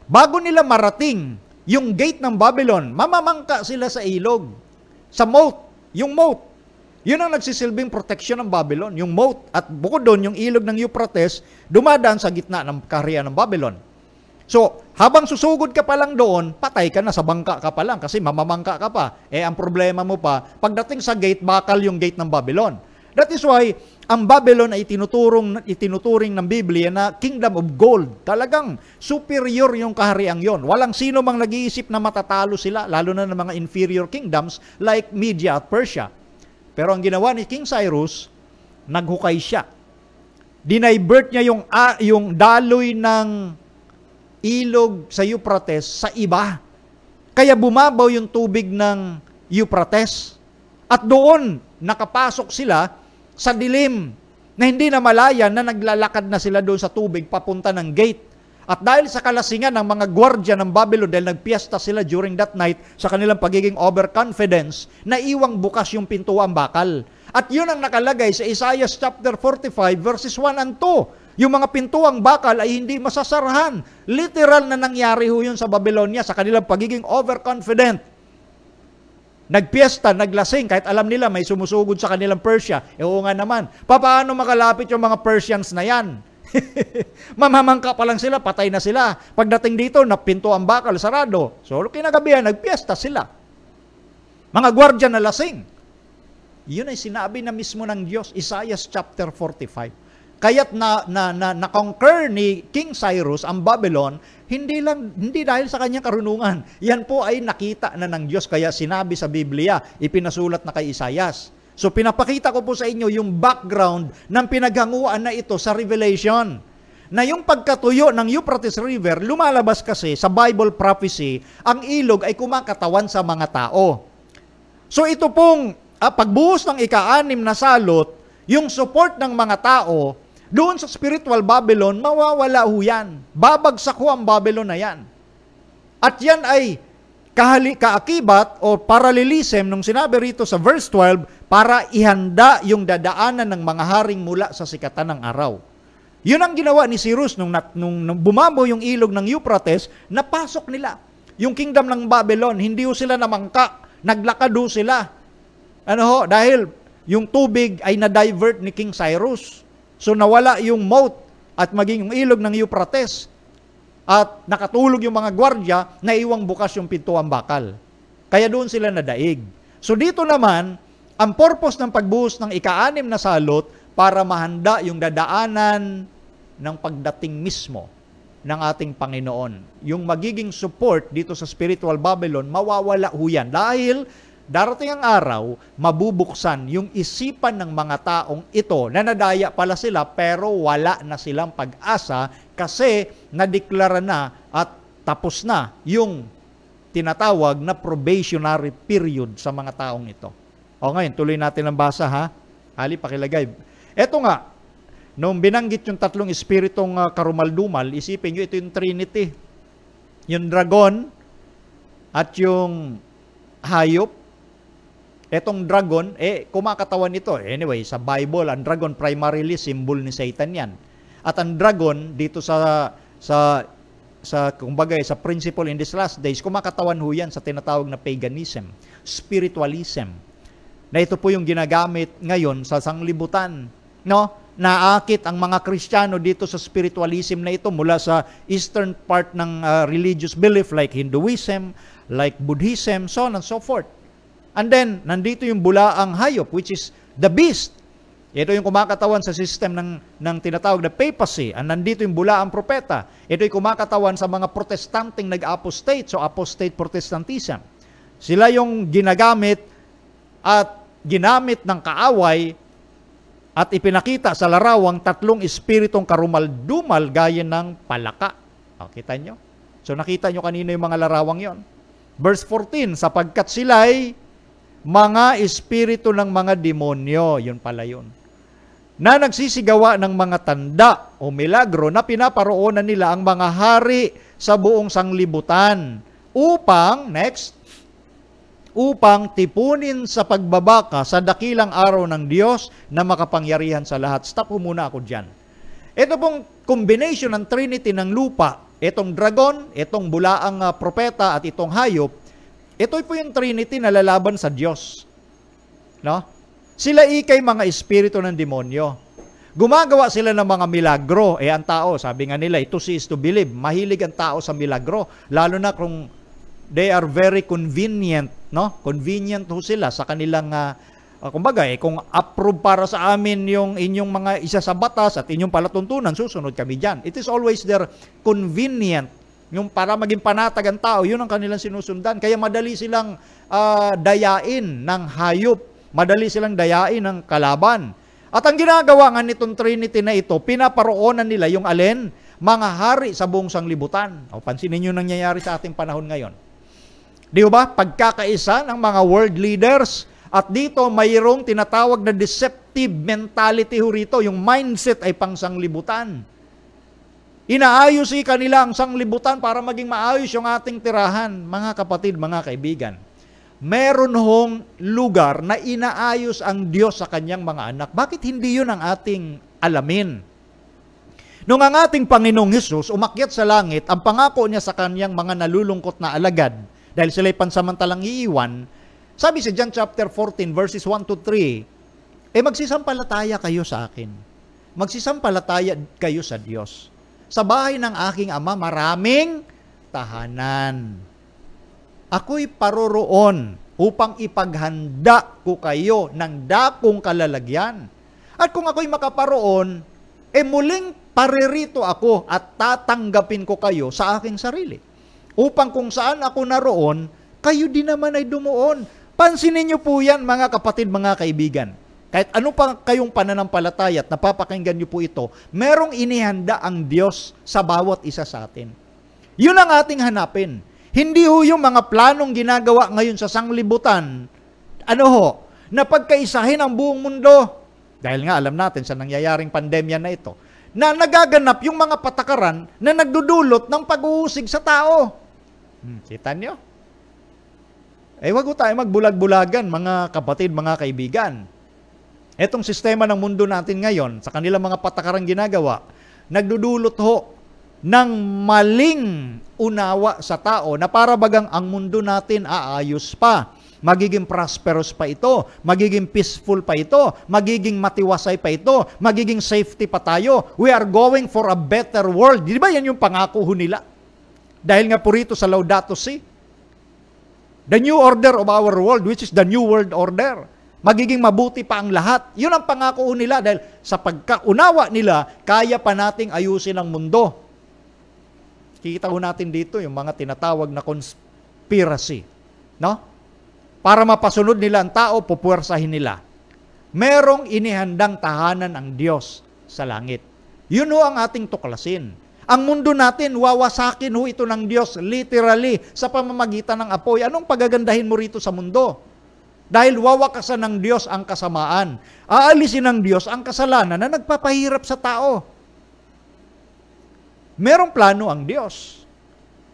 bago nila marating yung gate ng Babylon, mamamangka sila sa ilog, sa moat, yung moat. Yun ang nagsisilbing protection ng Babylon, yung moat. At bukod doon, yung ilog ng Euphrates, dumadaan sa gitna ng kaharian ng Babylon. So, habang susugod ka pa lang doon, patay ka na, sa bangka ka pa lang kasi mamamangka ka pa. Ang problema mo pa, pagdating sa gate, bakal yung gate ng Babylon. That is why, ang Babylon ay itinuturing ng Biblia na kingdom of gold. Talagang superior yung kahariang yon. Walang sino mang nag-iisip na matatalo sila, lalo na ng mga inferior kingdoms like Media at Persia. Pero ang ginawa ni King Cyrus, naghukay siya. Dinivert niya yung daloy ng ilog sa Euphrates sa iba. Kaya bumabaw yung tubig ng Euphrates. At doon, nakapasok sila sa dilim na hindi na malaya na naglalakad na sila doon sa tubig papunta ng gate. At dahil sa kalasingan ng mga gwardya ng Babylon, dahil nagpiesta sila during that night sa kanilang pagiging overconfidence, naiwang bukas yung pintuang bakal. At yun ang nakalagay sa Isaiah chapter 45 verses 1 and 2. Yung mga pintuang bakal ay hindi masasarahan. Literal na nangyari ho yun sa Babylonia sa kanilang pagiging overconfident. Nagpiesta, naglasing, kahit alam nila may sumusugod sa kanilang Persia. Oo nga naman. Paano makalapit yung mga Persians na yan? Mamamangka pa lang sila, patay na sila. Pagdating dito, napinto ang bakal, sarado. So, kinagabihan, nagpiesta sila. Mga gwardya na lasing. Yun ay sinabi na mismo ng Diyos, Isaiah chapter 45. Kaya't na-conquer ni King Cyrus ang Babylon, hindi dahil sa kanyang karunungan. Yan po ay nakita na ng Diyos, kaya sinabi sa Biblia, ipinasulat na kay Isaias. So pinapakita ko po sa inyo yung background ng pinaghanguan na ito sa Revelation. na yung pagkatuyo ng Euphrates River, lumalabas kasi sa Bible prophecy, ang ilog ay kumakatawan sa mga tao. So ito pong pagbuhos ng ika-6 na salot, yung support ng mga tao, doon sa spiritual Babylon, mawawala ho yan. Babagsak ho ang Babylon na yan. At yan ay kaakibat o parallelism nung sinabi rito sa verse 12 para ihanda yung dadaanan ng mga haring mula sa sikatan ng araw. Yun ang ginawa ni Cyrus nung bumabaw yung ilog ng Euphrates, napasok nila yung kingdom ng Babylon. Hindi ho sila namangka, naglakad ho sila. Dahil yung tubig ay na-divert ni King Cyrus. So nawala yung moat at maging yung ilog ng Euphrates. At nakatulog yung mga gwardya na iwang bukas yung pintuang bakal. Kaya doon sila nadaig. So dito naman, ang purpose ng pagbuhos ng ika-6 na salot para mahanda yung dadaanan ng pagdating mismo ng ating Panginoon. Yung magiging support dito sa spiritual Babylon, mawawala ho yan. Dahil darating ang araw, mabubuksan yung isipan ng mga taong ito na nadaya pala sila pero wala na silang pag-asa kasi nadeklara na at tapos na yung tinatawag na probationary period sa mga taong ito. O ngayon, tuloy natin ang basa ha. Ali, pakilagay. Eto nga, nung binanggit yung tatlong espiritong karumal-dumal, isipin nyo, ito yung Trinity. Yung dragon at yung hayop. Etong dragon, kumakatawan nito. Anyway, sa Bible, ang dragon primarily symbol ni Satan yan. At ang dragon, dito kumbaga, sa principle in these last days, kumakatawan ho yan sa tinatawag na paganism, spiritualism. Na ito po yung ginagamit ngayon sa sanglibutan. No? Naakit ang mga Kristiyano dito sa spiritualism na ito mula sa eastern part ng religious belief like Hinduism, like Buddhism, so on and so forth. And then, nandito yung bulaang hayop, which is the beast. Ito yung kumakatawan sa system ng tinatawag na papacy. And nandito yung bulaang propeta. Ito yung kumakatawan sa mga protestanting nag-apostate, so apostate Protestantism. Sila yung ginagamit at ginamit ng kaaway at ipinakita sa larawang tatlong espiritong karumal-dumal gaya ng palaka. O, kita nyo? So, nakita nyo kanina yung mga larawang yon. Verse 14, sapagkat sila'y mga espiritu ng mga demonyo, yun pala yun, na nagsisigawa ng mga tanda o milagro na pinaparoonan nila ang mga hari sa buong sanglibutan upang tipunin sa pagbabaka sa dakilang araw ng Diyos na makapangyarihan sa lahat. Stop po muna ako dyan. Ito pong combination ng Trinity ng lupa, itong dragon, itong bulaang propeta at itong hayop, ito po yung Trinity na lalaban sa Diyos. No? Sila ikay mga espiritu ng demonyo. Gumagawa sila ng mga milagro. Ang tao, sabi nga nila, to see is to believe. Mahilig ang tao sa milagro. Lalo na kung they are very convenient. No? Convenient ho sila sa kanilang, kumbaga, kung approve para sa amin yung inyong mga isa sa batas at inyong palatuntunan, susunod kami dyan. It is always their convenient. Yung para maging panatag ang tao, yun ang kanilang sinusundan. Kaya madali silang dayain ng hayop. Madali silang dayain ng kalaban. At ang ginagawa nga nitong Trinity na ito, pinaparoonan nila yung alin? Mga hari sa buong sanglibutan. O, pansinin nyo nangyayari sa ating panahon ngayon. Di ba? Pagkakaisa ng mga world leaders. At dito, mayroong tinatawag na deceptive mentality ho rito. Yung mindset ay pang sanglibutan. Inaayos kanila ang sanglibutan para maging maayos yung ating tirahan. Mga kapatid, mga kaibigan, meron hong lugar na inaayos ang Diyos sa kanyang mga anak. Bakit hindi yun ang ating alamin? Nung ang ating Panginoong Hesus umakyat sa langit, ang pangako niya sa kanyang mga nalulungkot na alagad, dahil sila'y pansamantalang iiwan, sabi sa John chapter 14 verses 1 to 3, magsisampalataya kayo sa akin. Magsisampalataya kayo sa Diyos. Sa bahay ng aking ama, maraming tahanan. Ako'y paroroon upang ipaghanda ko kayo ng dakong kalalagyan. At kung ako'y makaparoon, muling paririto ako at tatanggapin ko kayo sa aking sarili. Upang kung saan ako naroon, kayo din naman ay dumuon. Pansinin niyo po yan, mga kapatid, mga kaibigan. Kahit ano pa kayong pananampalataya at napapakinggan niyo po ito, merong inihanda ang Diyos sa bawat isa sa atin. Yun ang ating hanapin. Hindi ho yung mga planong ginagawa ngayon sa sanglibutan, na pagkaisahin ang buong mundo. Dahil nga alam natin sa nangyayaring pandemya na ito, na nagaganap yung mga patakaran na nagdudulot ng pag-uusig sa tao. Kita niyo? Wag tayo magbulag-bulagan, mga kapatid, mga kaibigan. Etong sistema ng mundo natin ngayon, sa kanilang mga patakarang ginagawa, nagdudulot ho ng maling unawa sa tao na para bagang ang mundo natin aayos pa. Magiging prosperous pa ito, magiging peaceful pa ito, magiging matiwasay pa ito, magiging safety pa tayo. We are going for a better world. Di ba yan yung pangako ho nila? Dahil nga po rito sa Laudato Si, the new order of our world, which is the new world order. Magiging mabuti pa ang lahat. Yun ang pangako nila dahil sa pagkaunawa nila, kaya pa nating ayusin ang mundo. Kikita ho natin dito yung mga tinatawag na conspiracy. No? Para mapasunod nila ang tao, pupuwersahin nila. Merong inihandang tahanan ang Diyos sa langit. Yun ho ang ating tuklasin. Ang mundo natin, wawasakin ho ito ng Diyos literally sa pamamagitan ng apoy. Anong pagagandahin mo rito sa mundo? Dahil wawakasan ng Diyos ang kasamaan. Aalisin ng Diyos ang kasalanan na nagpapahirap sa tao. Merong plano ang Diyos.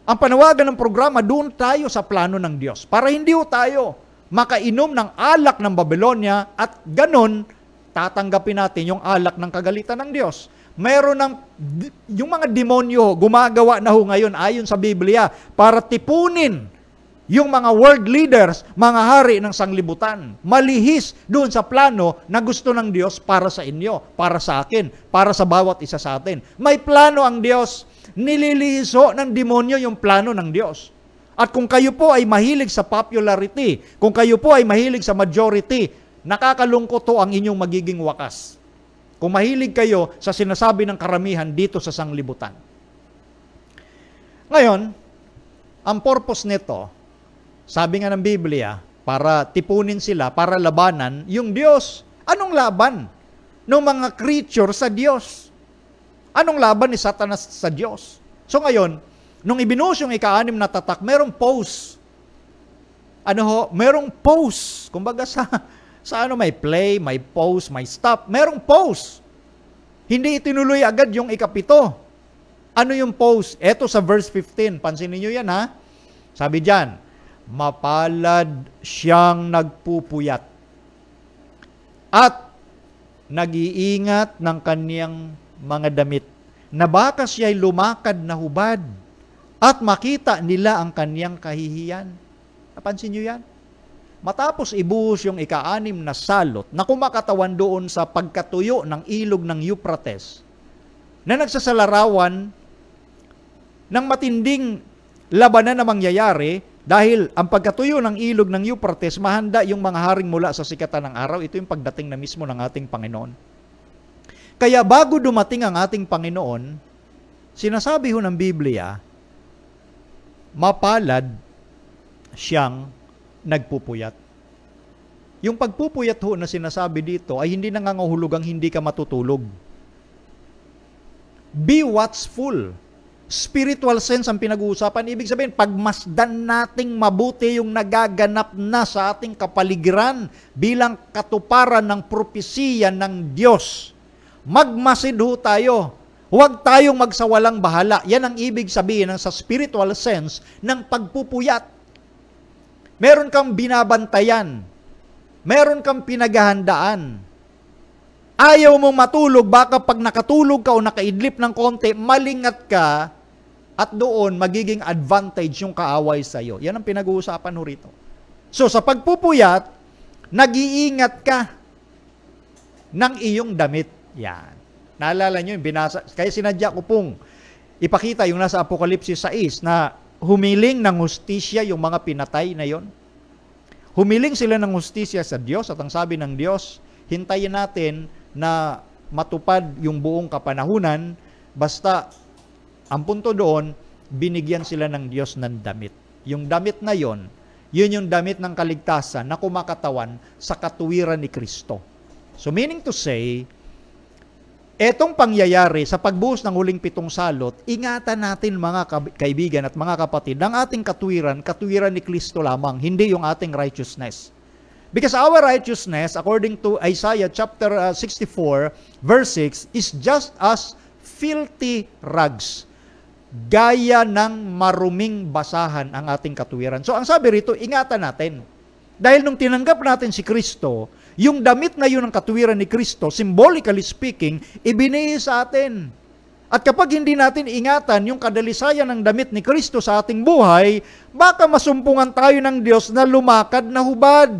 Ang panawagan ng programa, doon tayo sa plano ng Diyos. Para hindi ho tayo makainom ng alak ng Babylonia at ganon, tatanggapin natin yung alak ng kagalitan ng Diyos. Meron yung mga demonyo, gumagawa na ho ngayon ayon sa Biblia para tipunin yung mga world leaders, mga hari ng sanglibutan. Malihis doon sa plano na gusto ng Diyos para sa inyo, para sa akin, para sa bawat isa sa atin. May plano ang Diyos. Nililihis ho ng demonyo yung plano ng Diyos. At kung kayo po ay mahilig sa popularity, kung kayo po ay mahilig sa majority, nakakalungkot ho ang inyong magiging wakas. Kung mahilig kayo sa sinasabi ng karamihan dito sa sanglibutan. Ngayon, ang purpose nito, sabi nga ng Biblia, para tipunin sila, para labanan yung Diyos. Anong laban ng mga creature sa Diyos? Anong laban ni Satanas sa Diyos? So ngayon, nung ibinuhos yung ika-6 na tatak, merong pose. Merong pose. Kumbaga sa may play, may pose, may stop. Merong pose. Hindi itinuloy agad yung ika-7. Ano yung pose? Eto sa verse 15. Pansinin niyo yan ha. Sabi diyan, mapalad siyang nagpupuyat at nag-iingat ng kaniyang mga damit na baka siya'y lumakad na hubad at makita nila ang kaniyang kahihiyan. Napansin niyo yan? Matapos ibuhos yung ika-6 na salot na kumakatawan doon sa pagkatuyo ng ilog ng Euphrates na nagsasalarawan ng matinding labanan na mangyayari dahil ang pagkatuyo ng ilog ng Euphrates, mahanda yung mga haring mula sa sikatan ng araw. Ito yung pagdating na mismo ng ating Panginoon. Kaya bago dumating ang ating Panginoon, sinasabi ho ng Biblia, mapalad siyang nagpupuyat. Yung pagpupuyat ho na sinasabi dito ay hindi nangangahulugang hindi ka matutulog. Be watchful. Spiritual sense ang pinag-uusapan. Ibig sabihin, pagmasdan nating mabuti yung nagaganap na sa ating kapaligiran bilang katuparan ng propesiya ng Diyos. Magmasid ho tayo. Huwag tayong magsawalang bahala. Yan ang ibig sabihin ng sa spiritual sense ng pagpupuyat. Meron kang binabantayan. Meron kang pinaghahandaan. Ayaw mong matulog, baka pag nakatulog ka o nakaidlip ng konti, malingat ka at doon magiging advantage yung kaaway sa iyo. Yan ang pinag-uusapan ho rito. So sa pagpupuyat, nag-iingat ka ng iyong damit. Yan. Naalala nyo yung binasa, kaya sinadya ko pong ipakita yung nasa Apokalipsis 6 na humiling ng hustisya yung mga pinatay na yon. Humiling sila ng hustisya sa Diyos at ang sabi ng Diyos, hintayin natin na matupad yung buong kapanahunan, basta ang punto doon, binigyan sila ng Diyos ng damit. Yung damit na yon, yun yung damit ng kaligtasan na kumakatawan sa katuwiran ni Kristo. So meaning to say, etong pangyayari sa pagbuhos ng huling 7 salot, ingatan natin mga kaibigan at mga kapatid, ang ating katuwiran ni Kristo lamang, hindi yung ating righteousness. Because our righteousness, according to Isaiah chapter 64, verse 6, is just as filthy rags. Gaya ng maruming basahan ang ating katuwiran. So ang sabi rito, ingatan natin. Dahil nung tinanggap natin si Kristo, yung damit na yun ng katuwiran ni Kristo, symbolically speaking, ibinigay sa atin. At kapag hindi natin ingatan yung kadalisayan ng damit ni Kristo sa ating buhay, baka masumpungan tayo ng Diyos na lumakad na hubad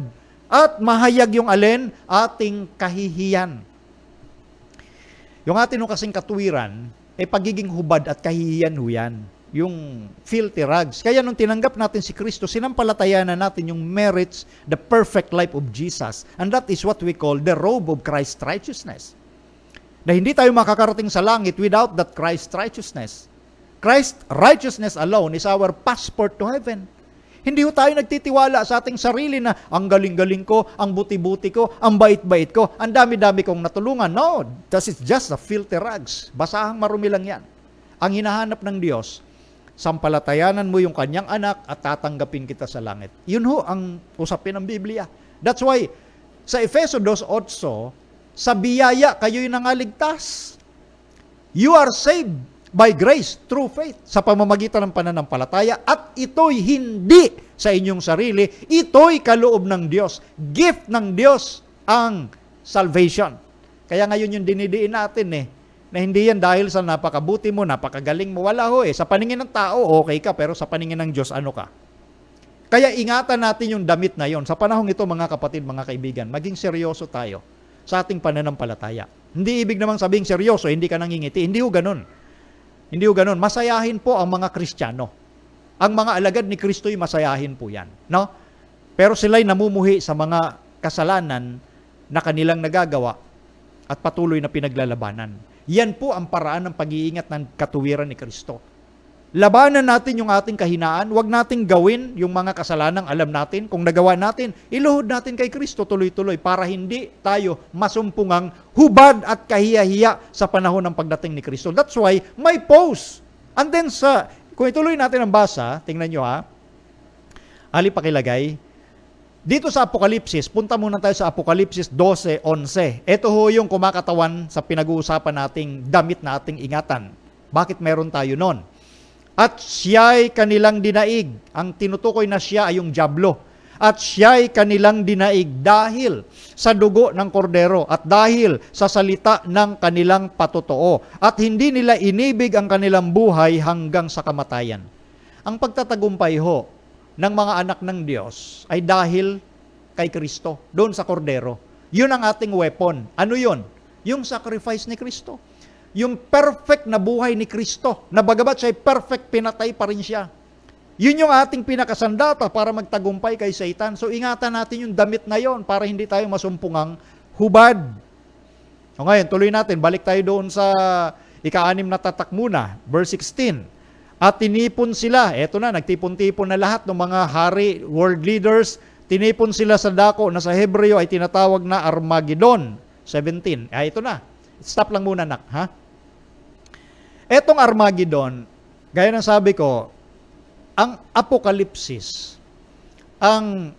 at mahayag yung alin? Ating kahihiyan. Yung atin nung kasing katuwiran, pagiging hubad at kahihiyan ho yan. Yung filthy rags. Kaya nung tinanggap natin si Kristo, sinampalatayan na natin yung merits, the perfect life of Jesus. And that is what we call the robe of Christ's righteousness. Na hindi tayo makakarating sa langit without that Christ's righteousness. Christ's righteousness alone is our passport to heaven. Hindi ho tayo nagtitiwala sa ating sarili na ang galing-galing ko, ang buti-buti ko, ang bait-bait ko, ang dami-dami kong natulungan. No, that is just a filthy rags. Basahang marumi lang yan. Ang hinahanap ng Diyos, sampalatayanan mo yung kanyang anak at tatanggapin kita sa langit. Yun ho ang usapin ng Biblia. That's why, sa Efeso 2:8, sa biyaya kayo'y nangaligtas. You are saved by grace, through faith, sa pamamagitan ng pananampalataya, at ito'y hindi sa inyong sarili, ito'y kaloob ng Diyos. Gift ng Diyos ang salvation. Kaya ngayon yung dinidiin natin na hindi yan dahil sa napakabuti mo, napakagaling mo. Wala ho Sa paningin ng tao, okay ka, pero sa paningin ng Diyos, ano ka? Kaya ingatan natin yung damit na yon. Sa panahong ito, mga kapatid, mga kaibigan, maging seryoso tayo sa ating pananampalataya. Hindi ibig namang sabing seryoso, hindi ka nangingiti. Hindi ho ganun. Hindi ho ganun. Masayahin po ang mga Kristiyano. Ang mga alagad ni Kristo'y masayahin po yan. No? Pero sila'y namumuhi sa mga kasalanan na kanilang nagagawa at patuloy na pinaglalabanan. Yan po ang paraan ng pag-iingat ng katuwiran ni Kristo. Labanan natin yung ating kahinaan, huwag nating gawin yung mga kasalanang alam natin. Kung nagawa natin, iluhod natin kay Kristo tuloy-tuloy para hindi tayo masumpungang hubad at kahiya-hiya sa panahon ng pagdating ni Kristo. That's why may pause. And then kung ituloy natin ang basa, tingnan nyo ali pakilagay, dito sa Apokalipsis, punta muna tayo sa Apokalipsis 12:11. Ito ho yung kumakatawan sa pinag-uusapan nating damit na ating ingatan. Bakit meron tayo nun? At siya'y kanilang dinaig. Ang tinutukoy na siya ay yung dyablo. At siya'y kanilang dinaig dahil sa dugo ng kordero at dahil sa salita ng kanilang patotoo. At hindi nila inibig ang kanilang buhay hanggang sa kamatayan. Ang pagtatagumpay ho ng mga anak ng Diyos ay dahil kay Kristo, doon sa kordero. Yun ang ating weapon. Ano yun? Yung sacrifice ni Kristo. Yung perfect na buhay ni Kristo, na bagamat siya'y perfect, pinatay pa rin siya. Yun yung ating pinakasandata para magtagumpay kay Satan. So ingatan natin yung damit na yon para hindi tayo masumpungang hubad. So ngayon, tuloy natin. Balik tayo doon sa ika-6 na tatak muna, verse 16. At tinipon sila, eto na, nagtipon-tipon na lahat ng mga hari, world leaders, tinipon sila sa dako na sa Hebreo ay tinatawag na Armageddon. 17. Ito na. Stop lang muna, nak. Etong Armageddon, gaya ng sabi ko, ang Apokalipsis, ang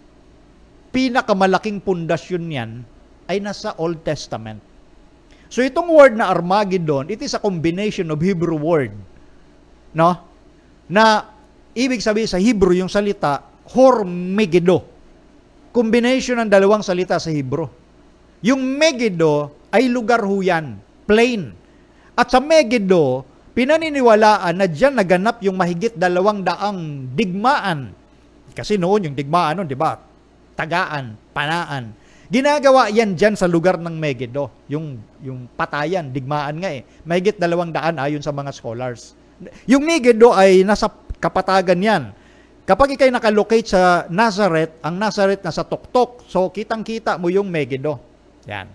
pinakamalaking pundasyon niyan ay nasa Old Testament. So itong word na Armageddon, it is a combination of Hebrew word, no? Na ibig sabihin sa Hebrew yung salita Hormigeddo. Combination ng dalawang salita sa Hebrew. Yung Megiddo ay lugar ho yan, plain. At sa Megiddo, pinaniniwalaan na diyan naganap yung mahigit 200 digmaan. Kasi noon yung digmaan noon, di ba? Tagaan, panaan. Ginagawa yan dyan sa lugar ng Megiddo. Yung patayan, digmaan nga Mahigit 200 ayon sa mga scholars. Yung Megiddo ay nasa kapatagan yan. Kapag ikay nakalocate sa Nazareth, ang Nazareth nasa tuktok. So kitang-kita mo yung Megiddo. Yan.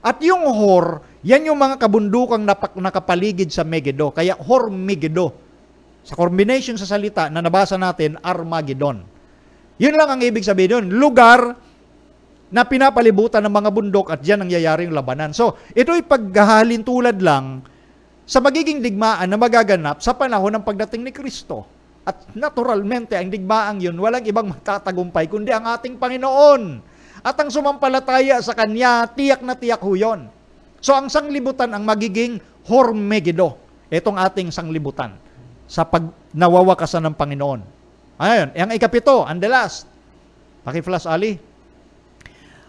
At yung Hor, yan yung mga kabundukang nakapaligid sa Megiddo. Kaya Hormigeddo. Sa combination sa salita na nabasa natin, Armageddon. Yun lang ang ibig sabihin doon. Lugar na pinapalibutan ng mga bundok at diyan nangyayari yung labanan. So, ito'y paghahalin tulad lang sa magiging digmaan na magaganap sa panahon ng pagdating ni Kristo. At naturalmente, ang digmaang yun, walang ibang magtatagumpay kundi ang ating Panginoon. At ang sumampalataya sa Kanya, tiyak na tiyak ho yun. So, ang sanglibutan ang magiging Hormegido. Itong ating sanglibutan sa pag nawawakasan ng Panginoon. Ayun, ang ikapito, and the last. Paki-flash, Ali.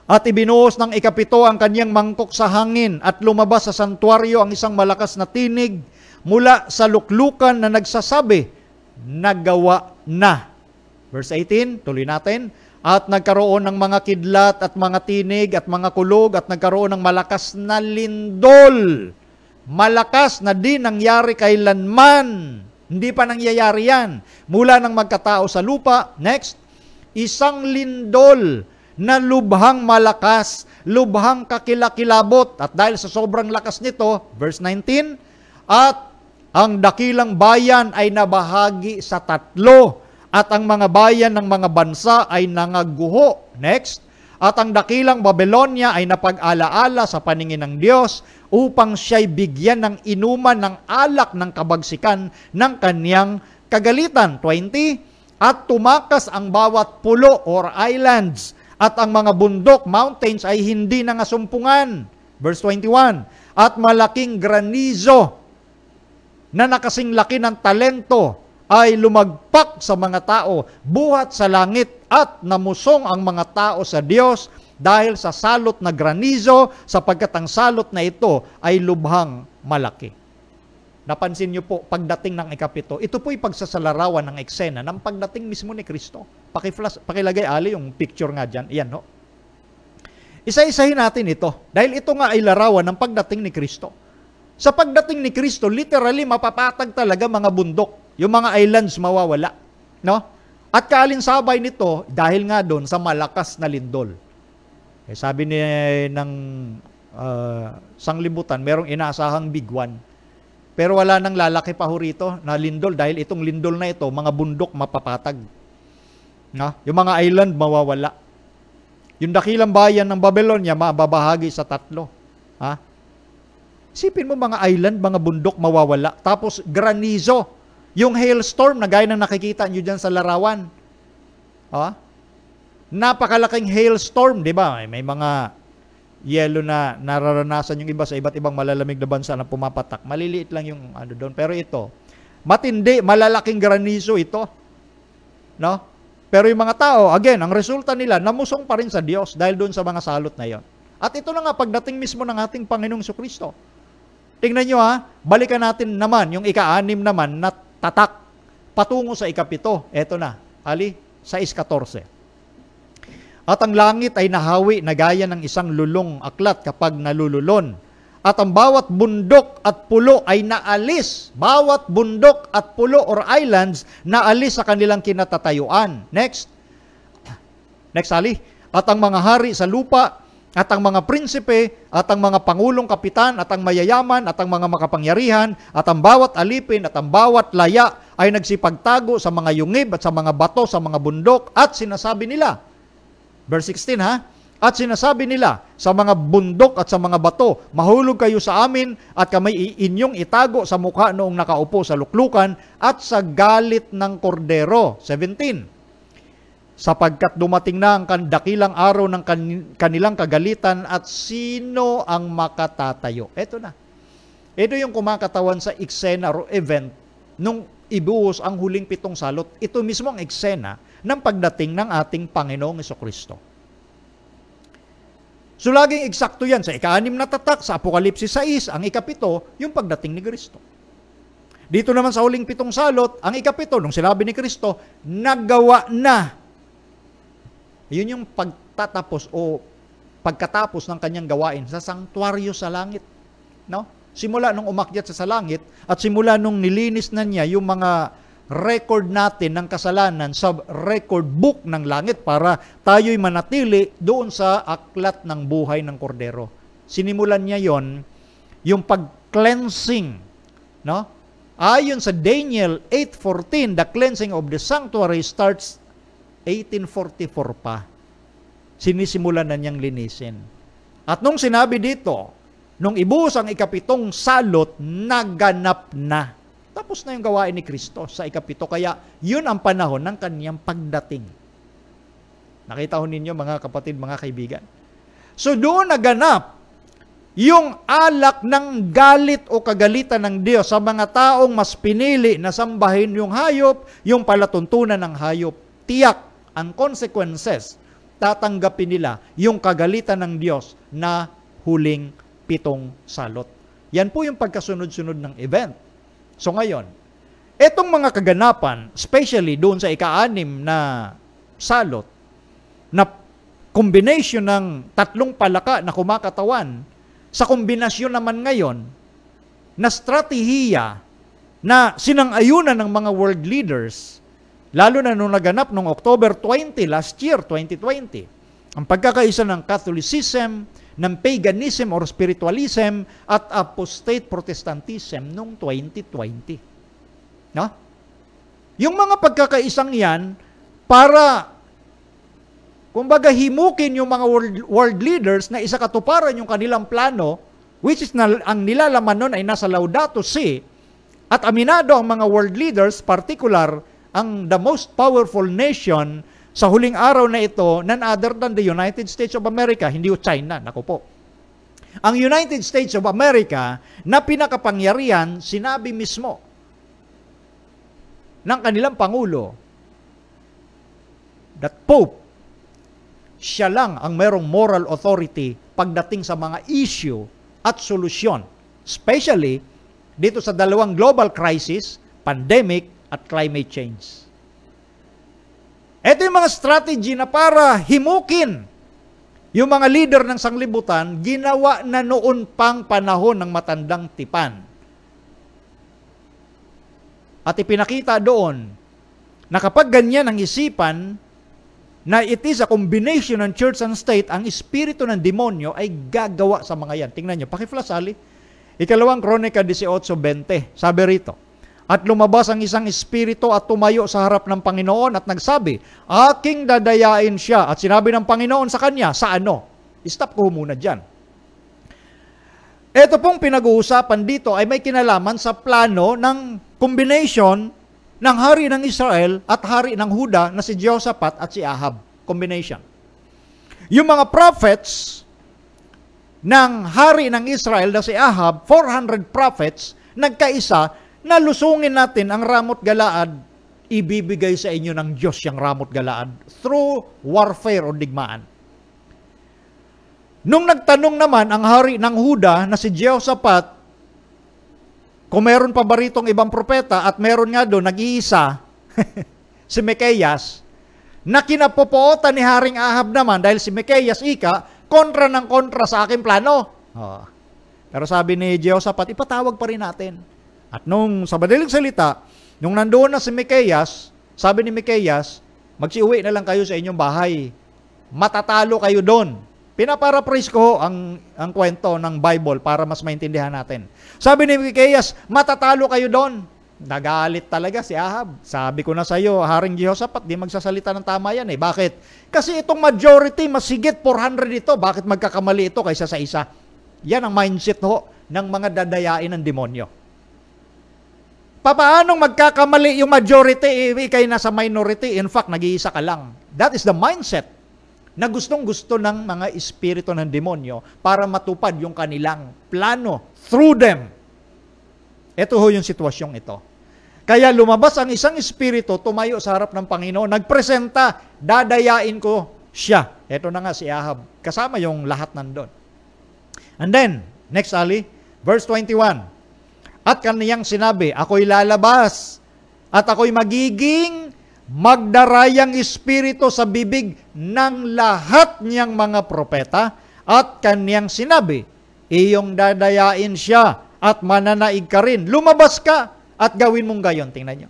At ibinuhos ng ikapito ang kanyang mangkok sa hangin at lumabas sa santuaryo ang isang malakas na tinig mula sa luklukan na nagsasabi, nagawa na. Verse 18, tuloy natin. At nagkaroon ng mga kidlat at mga tinig at mga kulog at nagkaroon ng malakas na lindol. Malakas na di nangyari kailanman. Hindi pa nangyayari yan. Mula nang magkatao sa lupa. Next, isang lindol na lubhang malakas, lubhang kakilakilabot. At dahil sa sobrang lakas nito, verse 19, at ang dakilang bayan ay nabahagi sa tatlo, at ang mga bayan ng mga bansa ay nangaguho. Next, at ang dakilang Babylonia ay napag-alaala sa paningin ng Diyos upang siya'y bigyan ng inuman ng alak ng kabagsikan ng kanyang kagalitan. 20, at tumakas ang bawat pulo or islands, at ang mga bundok, mountains, ay hindi nangasumpungan. Verse 21, at malaking granizo na nakasing laki ng talento ay lumagpak sa mga tao, buhat sa langit, at namusong ang mga tao sa Diyos dahil sa salot na granizo, sapagkat ang salot na ito ay lubhang malaki. Napansin niyo po, pagdating ng ikapito, ito po'y pagsasalarawan ng eksena ng pagdating mismo ni Kristo. Pakilagay, Ali, yung picture nga dyan. Iyan, no? Isa-isahin natin ito, dahil ito nga ay larawan ng pagdating ni Kristo. Sa pagdating ni Kristo, literally mapapatag talaga mga bundok. Yung mga islands mawawala. No? At kaalinsabay nito, dahil nga doon sa malakas na lindol. Eh, sabi ng sanglibutan, merong inaasahang big one. Pero wala nang lalaki pa ho rito na lindol dahil itong lindol na ito, mga bundok mapapatag. No? Yung mga island mawawala. Yung dakilang bayan ng Babylonia, mababahagi sa tatlo. Ha? Isipin mo mga island, mga bundok mawawala. Tapos granizo. Yung hailstorm na gaya ng nakikita nyo dyan sa larawan. Napakalaking hailstorm, di ba? May mga yelo na nararanasan yung iba sa iba't ibang malalamig na bansa na pumapatak. Maliliit lang yung ano doon. Pero ito, matindi, malalaking granizo ito. No? Pero yung mga tao, again, ang resulta nila, namusong pa rin sa Diyos dahil doon sa mga salot na yon. At ito na nga pagdating mismo ng ating Panginoong Jesucristo. Tingnan nyo balikan natin naman yung ika-6 naman na tatak patungo sa ikapito. Eto na, Ali, 6:14. At ang langit ay nahawi na gaya ng isang lulong aklat kapag nalululon. At ang bawat bundok at pulo ay naalis. Bawat bundok at pulo or islands naalis sa kanilang kinatatayuan. Next, Ali. At ang mga hari sa lupa, at ang mga prinsipe, at ang mga pangulong kapitan, at ang mayayaman, at ang mga makapangyarihan, at ang bawat alipin, at ang bawat laya ay nagsipagtago sa mga yungib at sa mga bato sa mga bundok, at sinasabi nila, verse 16 at sinasabi nila sa mga bundok at sa mga bato, mahulog kayo sa amin, at kami inyong itago sa mukha noong nakaupo sa luklukan, at sa galit ng kordero. 17. Sapagkat dumating na ang dakilang araw ng kanilang kagalitan, at sino ang makatatayo? Ito na. Ito yung kumakatawan sa eksena o event nung ibuhos ang huling 7 salot. Ito mismo ang eksena ng pagdating ng ating Panginoong Jesucristo. So laging eksakto yan. Sa ika-6 na tatak, sa Apokalipsis 6, ang ika-7, yung pagdating ni Kristo. Dito naman sa huling 7 salot, ang ika-7, nung sinabi ni Kristo, nagawa na. Yun yung pagtatapos o pagkatapos ng kanyang gawain sa sanktuaryo sa langit. No? Simula nung umakyat sa langit at simula nung nilinis na niya yung mga record natin ng kasalanan sa record book ng langit para tayo'y manatili doon sa aklat ng buhay ng kordero. Sinimulan niya yon yung pag-cleansing. No? Ayon sa Daniel 8:14, the cleansing of the sanctuary starts 1844 pa. sinisimulan na niyang linisin. At nung sinabi dito, nung ibuhos ang ikapitong salot, naganap na. Tapos na yung gawain ni Kristo sa ikapito. Kaya yun ang panahon ng kanyang pagdating. Nakita ho ninyo mga kapatid, mga kaibigan. So doon naganap yung alak ng galit o kagalitan ng Diyos sa mga taong mas pinili na sambahin yung hayop, yung palatuntunan ng hayop. Tiyak ang consequences, tatanggapin nila yung kagalitan ng Diyos na huling 7 salot. Yan po yung pagkasunod-sunod ng event. So ngayon, etong mga kaganapan, especially doon sa ika-6 na salot, na combination ng 3 palaka na kumakatawan, sa kombinasyon naman ngayon na strategiya na sinang-ayunan ng mga world leaders, lalo na nung naganap noong October 20 last year, 2020, ang pagkakaisa ng Catholicism, ng paganism or spiritualism at apostate Protestantism noong 2020. No? Yung mga pagkakaisang yan, para kumbaga himukin yung mga world leaders na isa katuparan yung kanilang plano, which is ang nilalaman nun ay nasa Laudato Si, at aminado ang mga world leaders, particular ang the most powerful nation sa huling araw na ito, none other than the United States of America, hindi o China, naku po. Ang United States of America na pinakapangyarihan, sinabi mismo ng kanilang Pangulo that Pope, siya lang ang merong moral authority pagdating sa mga issue at solusyon. Especially dito sa 2 global crisis, pandemic at climate change. Ito yung mga strategy na para himukin yung mga leader ng sanglibutan, ginawa na noon pang panahon ng matandang tipan. At ipinakita doon na kapag ganyan ang isipan, na it is a combination ng church and state, ang espiritu ng demonyo ay gagawa sa mga yan. Tingnan nyo, pakiflash ali. 2 Kronika 18:20, sabi rito, at lumabas ang isang espiritu at tumayo sa harap ng Panginoon at nagsabi, aking dadayain siya. At sinabi ng Panginoon sa kanya, sa ano? Stop ko muna dyan. Ito pong pinag-uusapan dito ay may kinalaman sa plano ng combination ng hari ng Israel at hari ng Huda na si Jehoshaphat at si Ahab. Combination. Yung mga prophets ng hari ng Israel na si Ahab, 400 prophets, nagkaisa na lusungin natin ang Ramot Galaad, ibibigay sa inyo ng Diyos yung Ramot Galaad through warfare o digmaan. Nung nagtanong naman ang hari ng Huda na si Jehoshaphat, kung meron pa ba ritong ibang propeta at meron nga doon, nag-iisa, si Micaias, na kinapopootan ni Haring Ahab naman dahil si Micaias kontra ng kontra sa aking plano. Oh. Pero sabi ni Jehoshaphat, ipatawag pa rin natin. At nung sa madaling salita, nung nandoon na si Micaias, sabi ni Micaias, magsiuwi na lang kayo sa inyong bahay. Matatalo kayo doon. Pinaparaphrase ko ang kwento ng Bible para mas maintindihan natin. Sabi ni Micaias, matatalo kayo doon. Nagalit talaga si Ahab. Sabi ko na sa iyo, Haring Jehoshaphat, di magsasalita ng tama yan eh. Bakit? Kasi itong majority, masigit 400 ito. Bakit magkakamali ito kaysa sa isa? Yan ang mindset ho ng mga dadayain ng demonyo. Papaanong magkakamali yung majority, ikay nasa minority, in fact, nag-iisa ka lang. That is the mindset na gustong-gusto ng mga espiritu ng demonyo para matupad yung kanilang plano through them. Ito ho yung sitwasyong ito. Kaya lumabas ang isang espiritu, tumayo sa harap ng Panginoon, nagpresenta, dadayain ko siya. Ito na nga si Ahab, kasama yung lahat nandun. And then, next Ali, verse 21. At kaniyang sinabi, ako'y lalabas at ako'y magiging magdarayang espiritu sa bibig ng lahat niyang mga propeta at kaniyang sinabi, iyong dadayain siya at mananaig ka rin. Lumabas ka at gawin mong gayon. Tingnan niyo.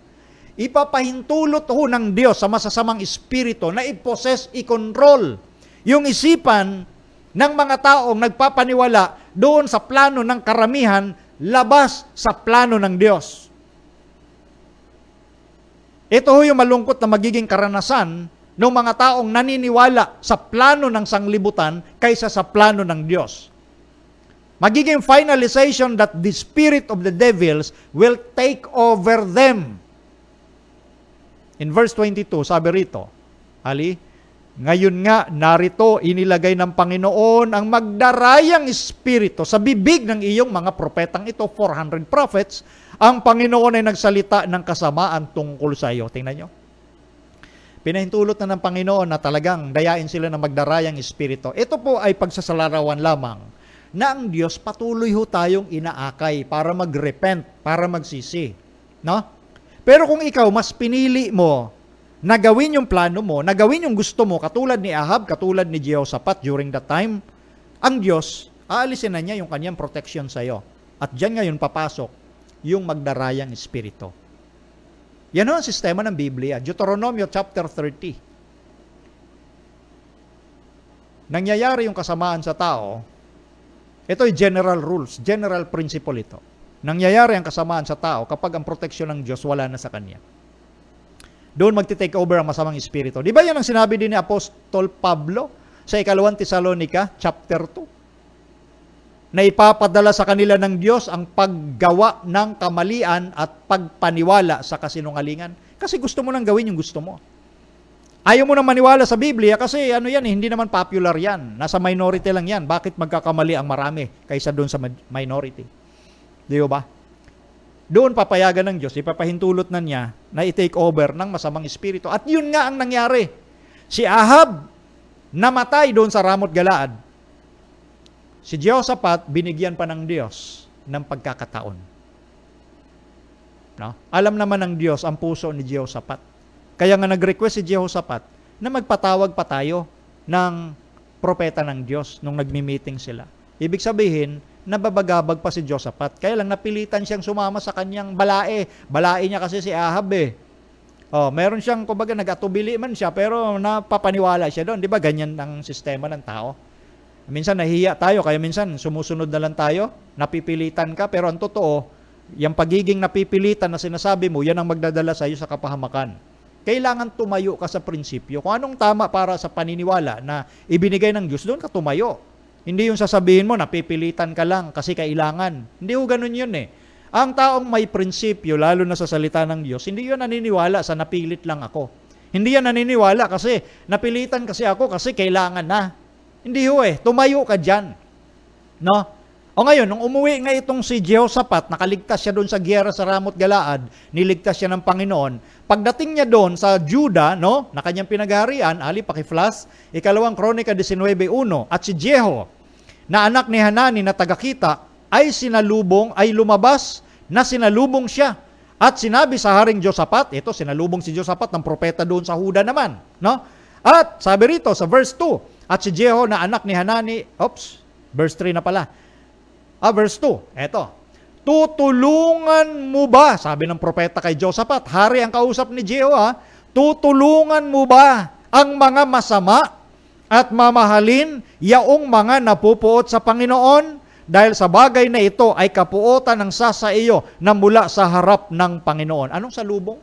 Ipapahintulot ho ng Diyos sa masasamang espiritu na i-possess, i-control yung isipan ng mga taong nagpapaniwala doon sa plano ng karamihan labas sa plano ng Diyos. Ito ho yung malungkot na magiging karanasan ng mga taong naniniwala sa plano ng sanglibutan kaysa sa plano ng Diyos. Magiging finalization that the spirit of the devils will take over them. In verse 22, sabi rito, ngayon nga, narito, inilagay ng Panginoon ang magdarayang espiritu sa bibig ng iyong mga propetang ito, 400 prophets. Ang Panginoon ay nagsalita ng kasamaan tungkol sa iyo. Tingnan nyo. Pinahintulot na ng Panginoon na talagang dayain sila ng magdarayang espiritu. Ito po ay pagsasalarawan lamang na ang Diyos patuloy ho tayong inaakay para mag-repent, para magsisi. No? Pero kung ikaw mas pinili mo na gawin yung plano mo, na gawin yung gusto mo, katulad ni Ahab, katulad ni Jehoshaphat during that time, ang Diyos, aalisin na niya yung kanyang protection sa iyo. At diyan ngayon papasok yung magdarayang espiritu. Yan ang sistema ng Biblia. Deuteronomio chapter 30. Nangyayari yung kasamaan sa tao, ito ay general rules, general principle ito. Nangyayari ang kasamaan sa tao kapag ang proteksyon ng Diyos wala na sa kanya. Doon magti-take over ang masamang espiritu. Di ba yan ang sinabi din ni Apostol Pablo sa 2 Tesalonica chapter 2? Na ipapadala sa kanila ng Diyos ang paggawa ng kamalian at pagpaniwala sa kasinungalingan. Kasi gusto mo nang gawin yung gusto mo. Ayaw mo nang maniwala sa Biblia kasi hindi naman popular yan. Nasa minority lang yan. Bakit magkakamali ang marami kaysa doon sa minority? Di ba? Doon papayagan ng Diyos, ipapahintulot na niya na i-take over ng masamang espiritu. At yun nga ang nangyari. Si Ahab, namatay doon sa Ramot Galaad. Si Jehoshaphat, binigyan pa ng Diyos ng pagkakataon. No? Alam naman ng Diyos ang puso ni Jehoshaphat. Kaya nga nag-request si Jehoshaphat na magpatawag pa tayo ng propeta ng Diyos nung nagmi-meeting sila. Ibig sabihin, nababagabag pa si Jehoshaphat. Kaya lang napilitan siyang sumama sa kanyang balae. Balae niya kasi si Ahab meron siyang, kumbaga, nag-atubili man siya, pero napapaniwala siya doon. Di ba ganyan ang sistema ng tao? Minsan nahihiya tayo, kaya minsan sumusunod na lang tayo, napipilitan ka, pero ang totoo, yung pagiging napipilitan na sinasabi mo, yan ang magdadala sa iyo sa kapahamakan. Kailangan tumayo ka sa prinsipyo. Kung anong tama para sa paniniwala na ibinigay ng Diyos, doon ka tumayo. Hindi yung sasabihin mo, napipilitan ka lang kasi kailangan. Hindi ho ganun yun Ang taong may prinsipyo, lalo na sa salita ng Diyos, hindi yun naniniwala sa napilit lang ako. Hindi yan naniniwala kasi napilitan kasi ako kasi kailangan na. Hindi ho tumayo ka dyan. No? O ngayon, nung umuwi nga itong si Jehoshaphat, nakaligtas siya doon sa giyera sa Ramot Galaad, niligtas siya ng Panginoon. Pagdating niya doon sa Juda, no, na kanyang pinagharian, pakiflash, 2 Kronika 19:1, at si Jeho, na anak ni Hanani na tagakita, ay lumabas na sinalubong siya. At sinabi sa Haring Jehoshaphat, ito sinalubong si Jehoshaphat ng propeta doon sa Huda naman, no? At sabi rito sa verse 2, at si Jeho na anak ni Hanani, verse 3 na pala. Verse 2, eto. Tutulungan mo ba, sabi ng propeta kay Jehoshaphat, hari ang kausap ni Jeho, tutulungan mo ba ang mga masama at mamahalin yaong mga napupuot sa Panginoon? Dahil sa bagay na ito ay kapuotan ng sasa iyo na mula sa harap ng Panginoon. Anong salubong?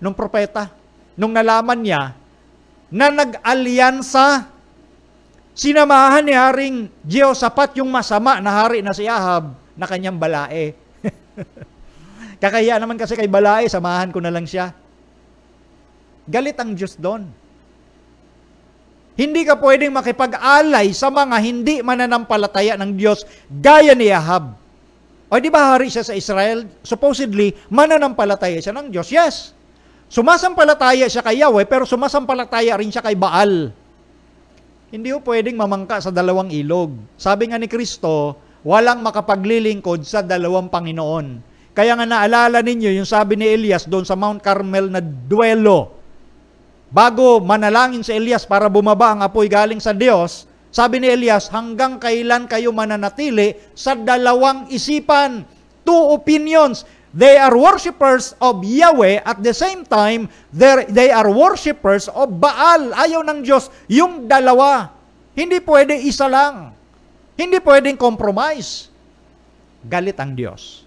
Nung propeta, nung nalaman niya na nag-alyansa, sinamahan ni Haring Jehoshaphat yung masama na hari na si Ahab na kanyang balae. Kakaya naman kasi kay balae, samahan ko na lang siya. Galit ang Diyos doon. Hindi ka pwedeng makipag-alay sa mga hindi mananampalataya ng Diyos gaya ni Ahab. O di ba hari siya sa Israel? Supposedly, mananampalataya siya ng Diyos. Yes. Sumasampalataya siya kay Yahweh, pero sumasampalataya rin siya kay Baal. Hindi po pwedeng mamangka sa dalawang ilog. Sabi nga ni Kristo, walang makapaglilingkod sa dalawang Panginoon. Kaya nga naalala ninyo yung sabi ni Elias doon sa Mount Carmel na duelo. Bago manalangin si Elias para bumaba ang apoy galing sa Diyos, sabi ni Elias, hanggang kailan kayo mananatili sa dalawang isipan? Two opinions. They are worshipers of Yahweh, at the same time, they are worshipers of Baal. Ayaw ng Diyos yung dalawa. Hindi pwede isa lang. Hindi pwedeng compromise. Galit ang Diyos.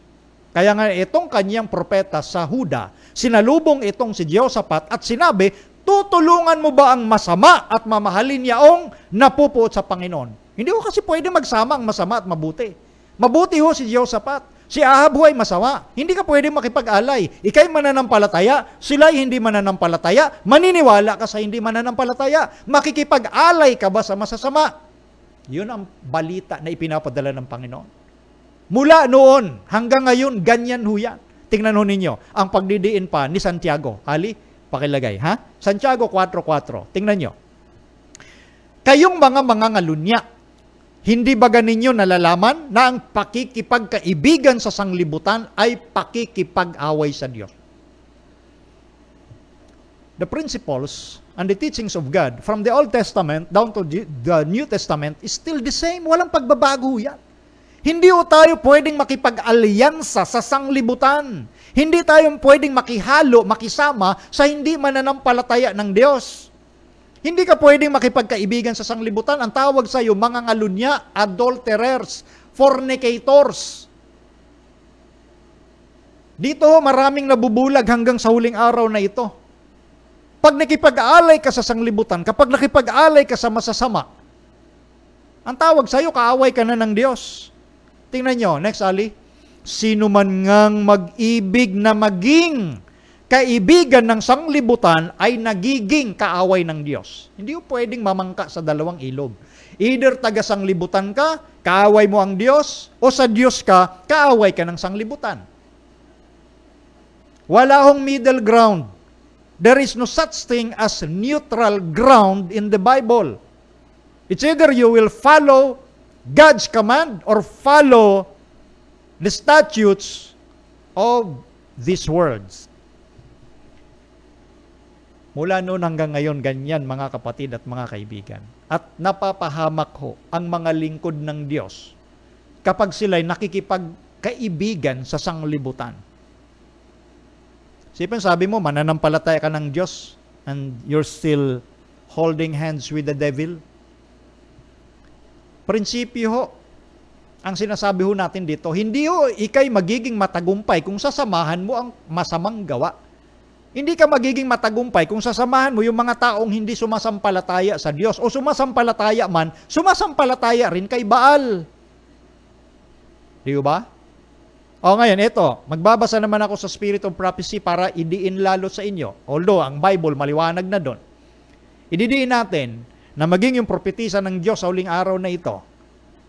Kaya nga itong kanyang propeta sa Huda, sinalubong itong si Jehoshaphat at sinabi, Tutulungan mo ba ang masama at mamahalin yaong napupuot sa Panginoon? Hindi ko kasi pwede magsama ang masama at mabuti. Mabuti ho si Jehoshaphat. Si Ahab ay masama. Hindi ka pwede makipag-alay. Ika'y mananampalataya, sila'y hindi mananampalataya. Maniniwala ka sa hindi mananampalataya. Makikipag-alay ka ba sa masasama? Yun ang balita na ipinapadala ng Panginoon. Mula noon hanggang ngayon, ganyan ho yan. Tingnan ho ninyo, ang pagdidiin pa ni Santiago. Hali, pakilagay, ha? Santiago 4:4. Tingnan nyo. Kayong mga ngalunya, hindi ba ganinyo nalalaman na ang pakikipagkaibigan sa sanglibutan ay pakikipag-away sa Diyos? The principles and the teachings of God from the Old Testament down to the New Testament is still the same. Walang pagbabago yan. Hindi o tayo pwedeng makipag-alyansa sa sanglibutan. Hindi tayo pwedeng makihalo, makisama sa hindi mananampalataya ng Diyos. Hindi ka pwedeng makipagkaibigan sa sanglibutan. Ang tawag sa iyo, mga ngalunya, adulterers, fornicators. Dito maraming nabubulag hanggang sa huling araw na ito. Pag nakipag-alay ka sa sanglibutan, kapag nakipag-alay ka sa masasama, ang tawag sa iyo, kaaway ka na ng Diyos. Tingnan nyo, next Ali. Sino man ngang mag-ibig na maging kaibigan ng sanglibutan ay nagiging kaaway ng Diyos. Hindi mo pwedeng mamangka sa dalawang ilog. Either taga sanglibutan ka, kaaway mo ang Diyos, o sa Diyos ka, kaaway ka ng sanglibutan. Wala hong middle ground. There is no such thing as neutral ground in the Bible. It's either you will follow God's command or follow the statutes of these words. Mula noon hanggang ngayon, ganyan mga kapatid at mga kaibigan. At napapahamak ho ang mga lingkod ng Diyos kapag sila'y nakikipagkaibigan sa sanglibutan. Sipin, sabi mo, mananampalataya ka ng Diyos and you're still holding hands with the devil. Prinsipyo ho, ang sinasabi ho natin dito, hindi ho ikay magiging matagumpay kung sasamahan mo ang masamang gawa. Hindi ka magiging matagumpay kung sasamahan mo yung mga taong hindi sumasampalataya sa Diyos o sumasampalataya man, sumasampalataya rin kay Baal. Di ba? O ngayon, ito, magbabasa naman ako sa Spirit of Prophecy para idiin lalo sa inyo. Although, ang Bible maliwanag na doon. Ididiin natin na maging yung propetisa ng Diyos sa huling araw na ito.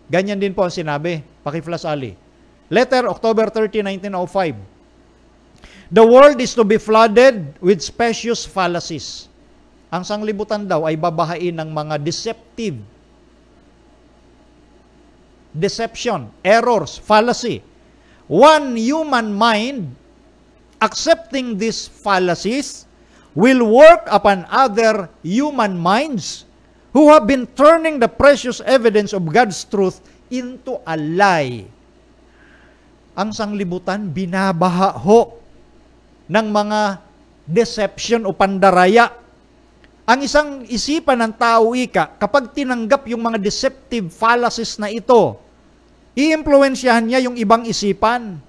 Ganyan din po ang sinabi. Paki-flash Ali. Letter, October 30, 1905. The world is to be flooded with specious fallacies. Ang sanglibutan daw ay babahain ng mga deception, errors, fallacy. One human mind accepting these fallacies will work upon other human minds who have been turning the precious evidence of God's truth into a lie. Ang sanglibutan binabaha ho ng mga deception o pandaraya. Ang isang isipan ng tao, kapag tinanggap yung mga deceptive fallacies na ito, i-impluensyahan niya yung ibang isipan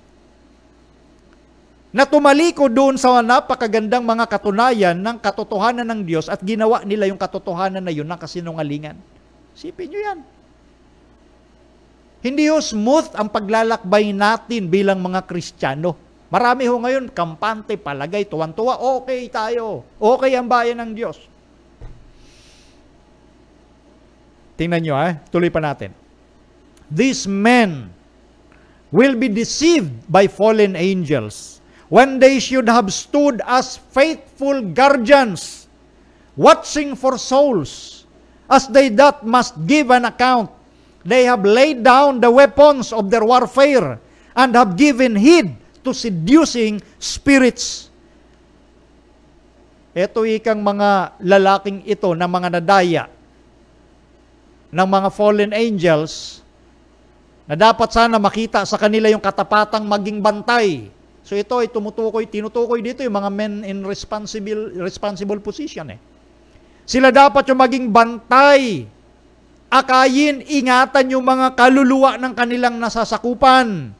na tumaliko doon sa napakagandang mga katunayan ng katotohanan ng Diyos at ginawa nila yung katotohanan na yun ng kasinungalingan. Sipin nyo yan. Hindi ho smooth ang paglalakbay natin bilang mga Kristiyano. Marami ho ngayon, kampante, palagay, tuwan-tuwa, okay tayo. Okay ang bayan ng Diyos. Tingnan nyo, tuloy pa natin. These men will be deceived by fallen angels when they should have stood as faithful guardians, watching for souls, as they that must give an account. They have laid down the weapons of their warfare and have given heed to seducing spirits. Ito ikang mga lalaking ito na mga nadaya ng mga fallen angels na dapat sana makita sa kanila yung katapatang maging bantay. So ito ay tinutukoy dito yung mga men in responsible position. Sila dapat yung maging bantay. Akayin, ingatan yung mga kaluluwa ng kanilang nasasakupan.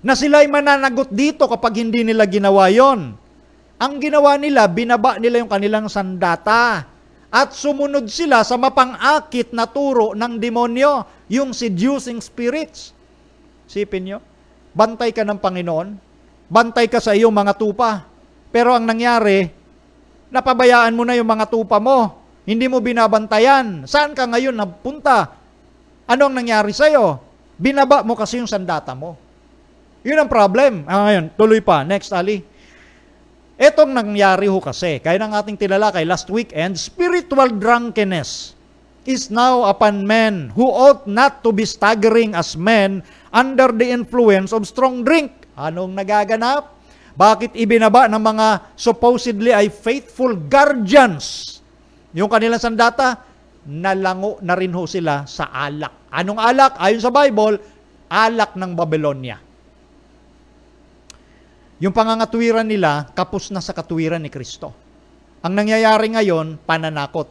Na sila'y mananagot dito kapag hindi nila ginawa yon. Ang ginawa nila, binaba nila yung kanilang sandata at sumunod sila sa mapang-akit na turo ng demonyo, yung seducing spirits. Sipin nyo, bantay ka ng Panginoon, bantay ka sa iyong mga tupa, pero ang nangyari, napabayaan mo na yung mga tupa mo, hindi mo binabantayan. Saan ka ngayon napunta? Ano ang nangyari sa'yo? Binaba mo kasi yung sandata mo. Yun ang problem. Ngayon, tuloy pa. Next, Ali. Etong nangyari ho kasi, kaya ng ating tinalakay last weekend, spiritual drunkenness is now upon men who ought not to be staggering as men under the influence of strong drink. Anong nagaganap? Bakit ibinaba ng mga supposedly ay faithful guardians yung kanilang sandata? Nalango na rin ho sila sa alak. Anong alak? Ayon sa Bible, alak ng Babylonia. Yung pangangatwiran nila, kapos na sa katwiran ni Kristo. Ang nangyayari ngayon, pananakot.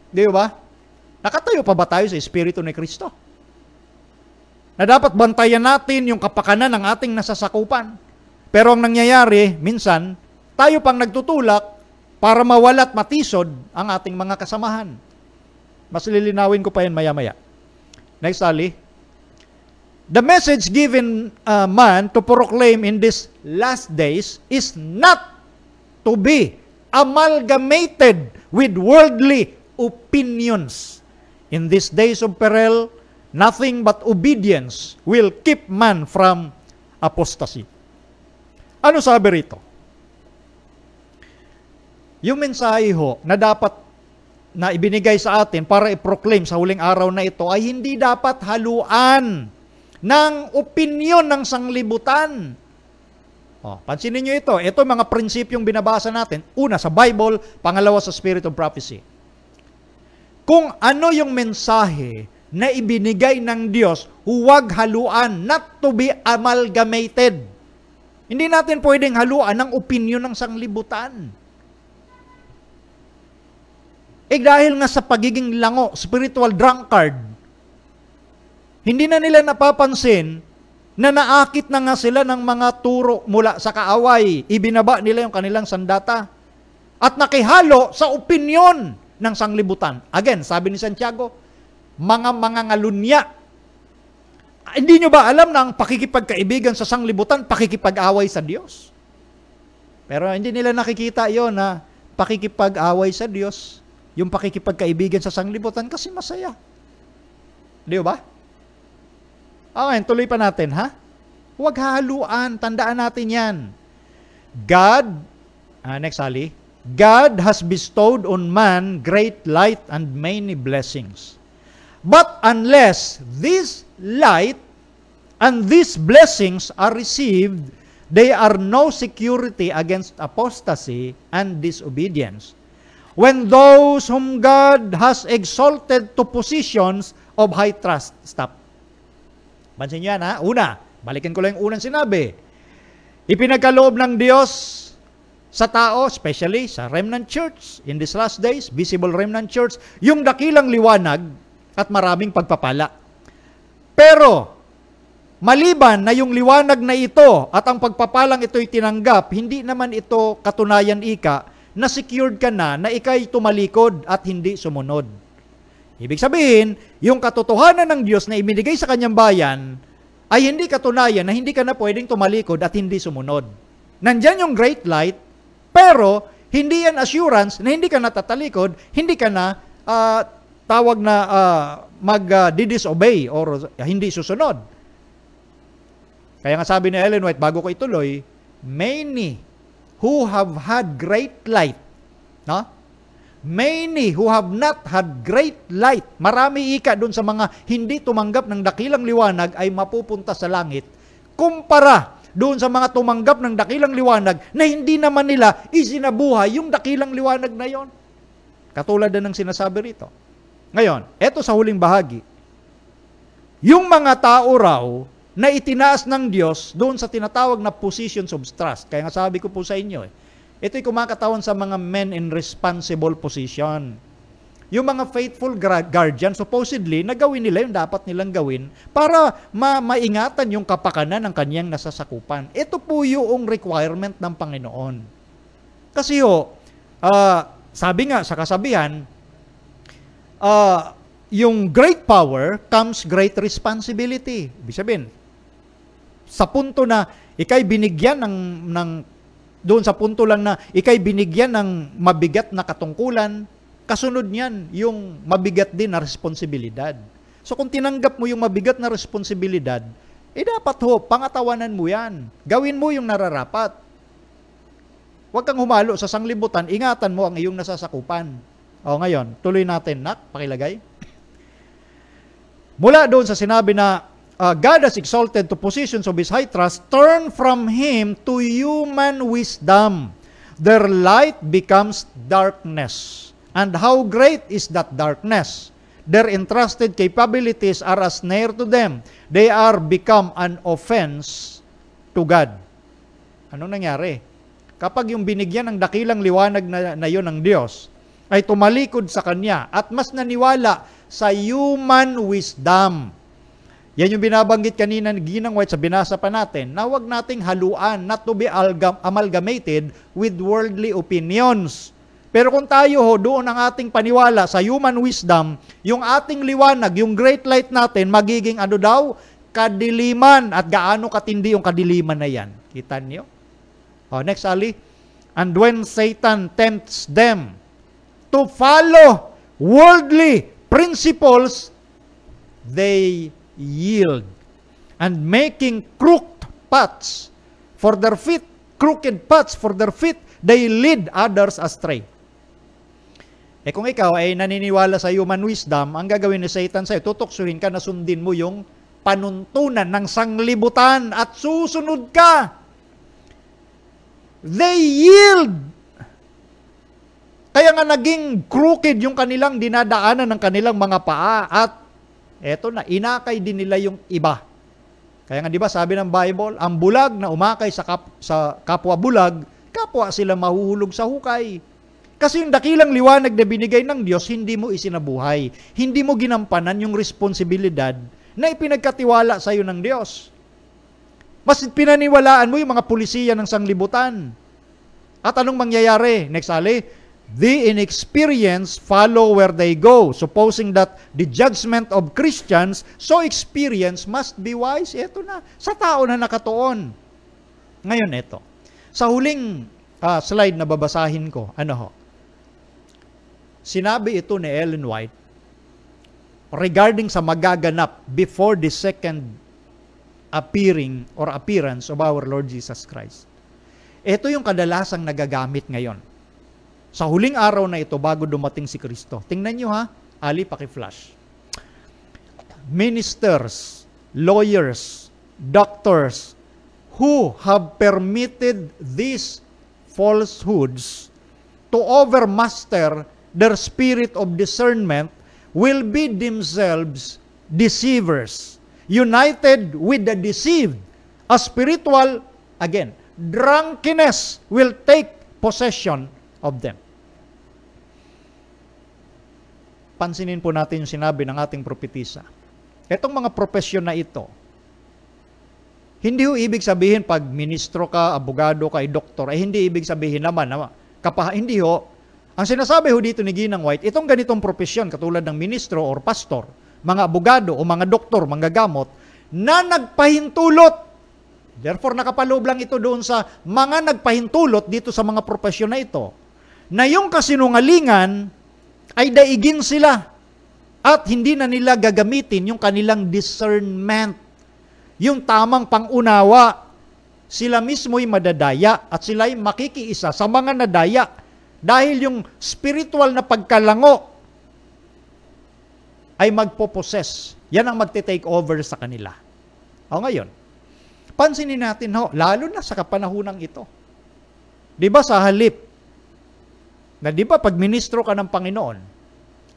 Di ba? Nakatayo pa ba tayo sa Espiritu ni Kristo? Na dapat bantayan natin yung kapakanan ng ating nasasakupan. Pero ang nangyayari, minsan, tayo pang nagtutulak para mawalat matisod ang ating mga kasamahan. Mas lilinawin ko pa yan maya-maya. Next, Ali. The message given man to proclaim in these last days is not to be amalgamated with worldly opinions. In these days of peril, nothing but obedience will keep man from apostasy. Ano sabi rito? Yung mensahe ho na dapat na ibinigay sa atin para i-proclaim sa huling araw na ito ay hindi dapat haluan ng opinyon ng sanglibutan. Pansinin nyo ito. Ito mga prinsipyong binabasa natin. Una, sa Bible. Pangalawa, sa Spirit of Prophecy. Kung ano yung mensahe na ibinigay ng Diyos, huwag haluan, not to be amalgamated. Hindi natin pwedeng haluan ng opinyon ng sanglibutan. Dahil nga sa pagiging lango, spiritual drunkard, hindi na nila napapansin na naakit na nga sila ng mga turo mula sa kaaway. Ibinaba nila yung kanilang sandata. At nakihalo sa opinyon ng sanglibutan. Again, sabi ni Santiago, mga ngalunya. Hindi nyo ba alam na ang pakikipagkaibigan sa sanglibutan, pakikipag-away sa Diyos? Pero hindi nila nakikita yon na pakikipag-away sa Diyos, yung pakikipagkaibigan sa sanglibutan kasi masaya. Di ba? Okay, tuloy pa natin, ha? Huwag hahaluan. Tandaan natin yan. God, next Ali, God has bestowed on man great light and many blessings. But unless this light and these blessings are received, they are no security against apostasy and disobedience. When those whom God has exalted to positions of high trust, stop. Pansin nyo yan, ha? Una, balikan ko lang yung unang sinabi. Ipinagkaloob ng Diyos sa tao, especially sa remnant church, in these last days, visible remnant church, yung dakilang liwanag at maraming pagpapala. Pero, maliban na yung liwanag na ito at ang pagpapalang ito'y tinanggap, hindi naman ito katunayan ika na secured ka na ika'y tumalikod at hindi sumunod. Ibig sabihin, yung katotohanan ng Diyos na ibinigay sa kanyang bayan ay hindi katunayan na hindi ka na pwedeng tumalikod at hindi sumunod. Nandyan yung great light, pero hindi yan assurance na hindi ka na tatalikod, hindi ka na tawag na mag-disobey or hindi susunod. Kaya nga sabi ni Ellen White, bago ko ituloy, many who have had great light, no? Many who have not had great light, marami ika doon sa mga hindi tumanggap ng dakilang liwanag ay mapupunta sa langit. Kumpara doon sa mga tumanggap ng dakilang liwanag na hindi naman nila isinabuhay yung dakilang liwanag na yon. Katulad na ng sinasabi rito. Ngayon, eto sa huling bahagi. Yung mga tao raw na itinaas ng Diyos doon sa tinatawag na positions of trust. Kaya nga sabi ko po sa inyo, ito'y kumakatawan sa mga men in responsible position. yung mga faithful guardian, supposedly, nagawin nila yung dapat nilang gawin para maingatan yung kapakanan ng kanyang nasasakupan. Ito po yung requirement ng Panginoon. Kasi sabi nga sa kasabihan, yung great power comes great responsibility. Ibig sabihin, sa punto na ikay binigyan doon sa punto lang na ikay binigyan ng mabigat na katungkulan, kasunod niyan yung mabigat din na responsibilidad. So kung tinanggap mo yung mabigat na responsibilidad, dapat pangatawanan mo yan. Gawin mo yung nararapat. Huwag kang humalo sa sanglibutan, ingatan mo ang iyong nasasakupan. Ngayon, tuloy natin, Nak, pakilagay. Mula doon sa sinabi na God has exalted to positions of His high trust, turn from Him to human wisdom. Their light becomes darkness. And how great is that darkness? Their entrusted capabilities are a snare to them. They are become an offense to God. Anong nangyari? Kapag yung binigyan ng dakilang liwanag na yun ng Diyos, ay tumalikod sa Kanya at mas naniwala sa human wisdom. Yan yung binabanggit kanina ni Ginang White sa binasa pa natin, na huwag nating haluan, not to be amalgamated with worldly opinions. Pero kung tayo doon ang ating paniwala sa human wisdom, yung ating liwanag, yung great light natin, magiging kadiliman. At gaano katindi yung kadiliman na yan. Kita niyo? Next, Ali. And when Satan tempts them to follow worldly principles, they yield, and making crooked paths for their feet, they lead others astray. Kung ikaw ay naniniwala sa human wisdom, ang gagawin ni Satan sa'yo, tutuksuhin ka na sundin mo yung panuntunan ng sanglibutan at susunod ka. They yield. Kaya nga naging crooked yung kanilang dinadaanan ng kanilang mga paa at eto na, inakay din nila yung iba. Kaya nga, di ba, sabi ng Bible, ang bulag na umakay sa kapwa bulag, kapwa sila mahuhulog sa hukay. Kasi yung dakilang liwanag na binigay ng Diyos, hindi mo isinabuhay. Hindi mo ginampanan yung responsibilidad na ipinagkatiwala sa iyo ng Diyos. Mas pinaniwalaan mo yung mga pulisiya ng sanglibutan. At anong mangyayari? Next, Ali. The inexperienced follow where they go, supposing that the judgment of Christians so experienced must be wise. Ito na, sa tao na nakatuon. Ngayon, ito. Sa huling slide na babasahin ko, sinabi ito ni Ellen White regarding sa magaganap before the second appearance of our Lord Jesus Christ. Ito yung kadalasang nagagamit ngayon. Sa huling araw na ito, bago dumating si Kristo. Tingnan nyo Ali, paki-flash. Ministers, lawyers, doctors, who have permitted these falsehoods to overmaster their spirit of discernment will be themselves deceivers, united with the deceived. A spiritual, drunkenness will take possession of them. Pansinin po natin yung sinabi ng ating propetisa. Itong mga profesyon na ito, hindi ho ibig sabihin pag ministro ka, abogado ka, doktor, hindi ibig sabihin naman, hindi ho. Ang sinasabi ho dito ni Ginang White, itong ganitong profesyon, katulad ng ministro or pastor, mga abogado o mga doktor, mga gamot, na nagpahintulot. Therefore, nakapaloob lang ito doon sa mga nagpahintulot dito sa mga profesyon na ito, na yung kasinungalingan ay daigin sila at hindi na nila gagamitin yung kanilang discernment, yung tamang pangunawa. Sila mismo'y madadaya at sila'y makikiisa sa mga nadaya dahil yung spiritual na pagkalango ay magpo-possess. Yan ang magte-take over sa kanila. Ngayon, pansinin natin lalo na sa kapanahunang ito. Di ba sa halip na di ba pag ministro ka ng Panginoon,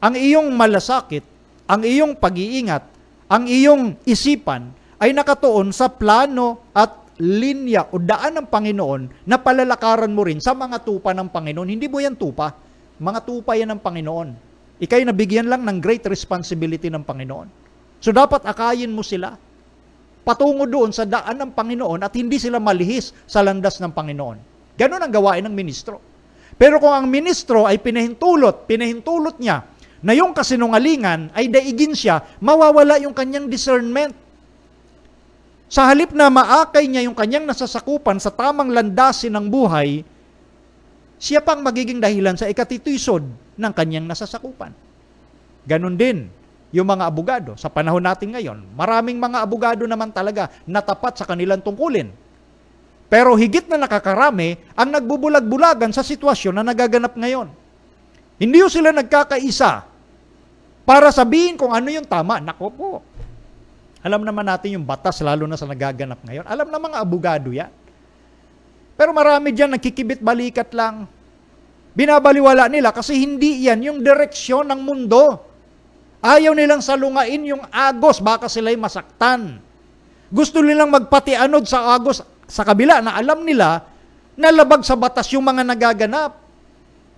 ang iyong malasakit, ang iyong pag-iingat, ang iyong isipan ay nakatuon sa plano at linya o daan ng Panginoon na palalakaran mo rin sa mga tupa ng Panginoon. Hindi mo yan tupa. Mga tupa yan ng Panginoon. Ika'y nabigyan lang ng great responsibility ng Panginoon. So dapat akayin mo sila patungo doon sa daan ng Panginoon at hindi sila malihis sa landas ng Panginoon. Ganon ang gawain ng ministro. Pero kung ang ministro ay pinahintulot niya na yung kasinungalingan ay daigin siya, mawawala yung kanyang discernment. Sa halip na maakay niya yung kanyang nasasakupan sa tamang landasin ng buhay, siya pang magiging dahilan sa ikatitisod ng kanyang nasasakupan. Ganon din yung mga abogado. Sa panahon natin ngayon, maraming mga abogado naman talaga na tapat sa kanilang tungkulin. Pero higit na nakakarami ang nagbubulag-bulagan sa sitwasyon na nagaganap ngayon. Hindi yung sila nagkakaisa para sabihin kung ano yung tama. Nako po. Alam naman natin yung batas lalo na sa nagaganap ngayon. Alam na mga abogado yan. Pero marami dyan nagkikibit-balikat lang. Binabaliwala nila kasi hindi yan yung direksyon ng mundo. Ayaw nilang salungain yung agos, baka sila'y masaktan. Gusto nilang magpatianod sa agos sa kabila na alam nila na labag sa batas yung mga nagaganap.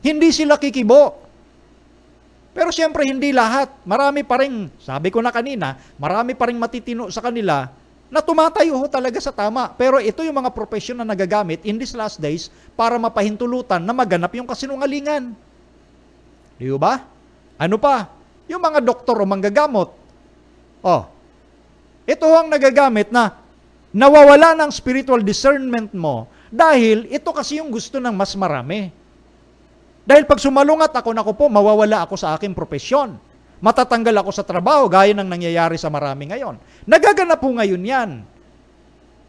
Hindi sila kikibo. Pero siyempre hindi lahat. Marami pa rin, sabi ko na kanina, marami pa rin matitino sa kanila na tumatayo talaga sa tama. Pero ito yung mga profesyon na nagagamit in these last days para mapahintulutan na maganap yung kasinungalingan. Di ba? Ano pa? Yung mga doktor o manggagamot. Ito ang nagagamit na nawawala ng spiritual discernment mo dahil ito kasi yung gusto ng mas marami. Dahil pag sumalungat ako, naku po, mawawala ako sa aking profesyon. Matatanggal ako sa trabaho, gaya ng nangyayari sa marami ngayon. Nagaganap po ngayon yan.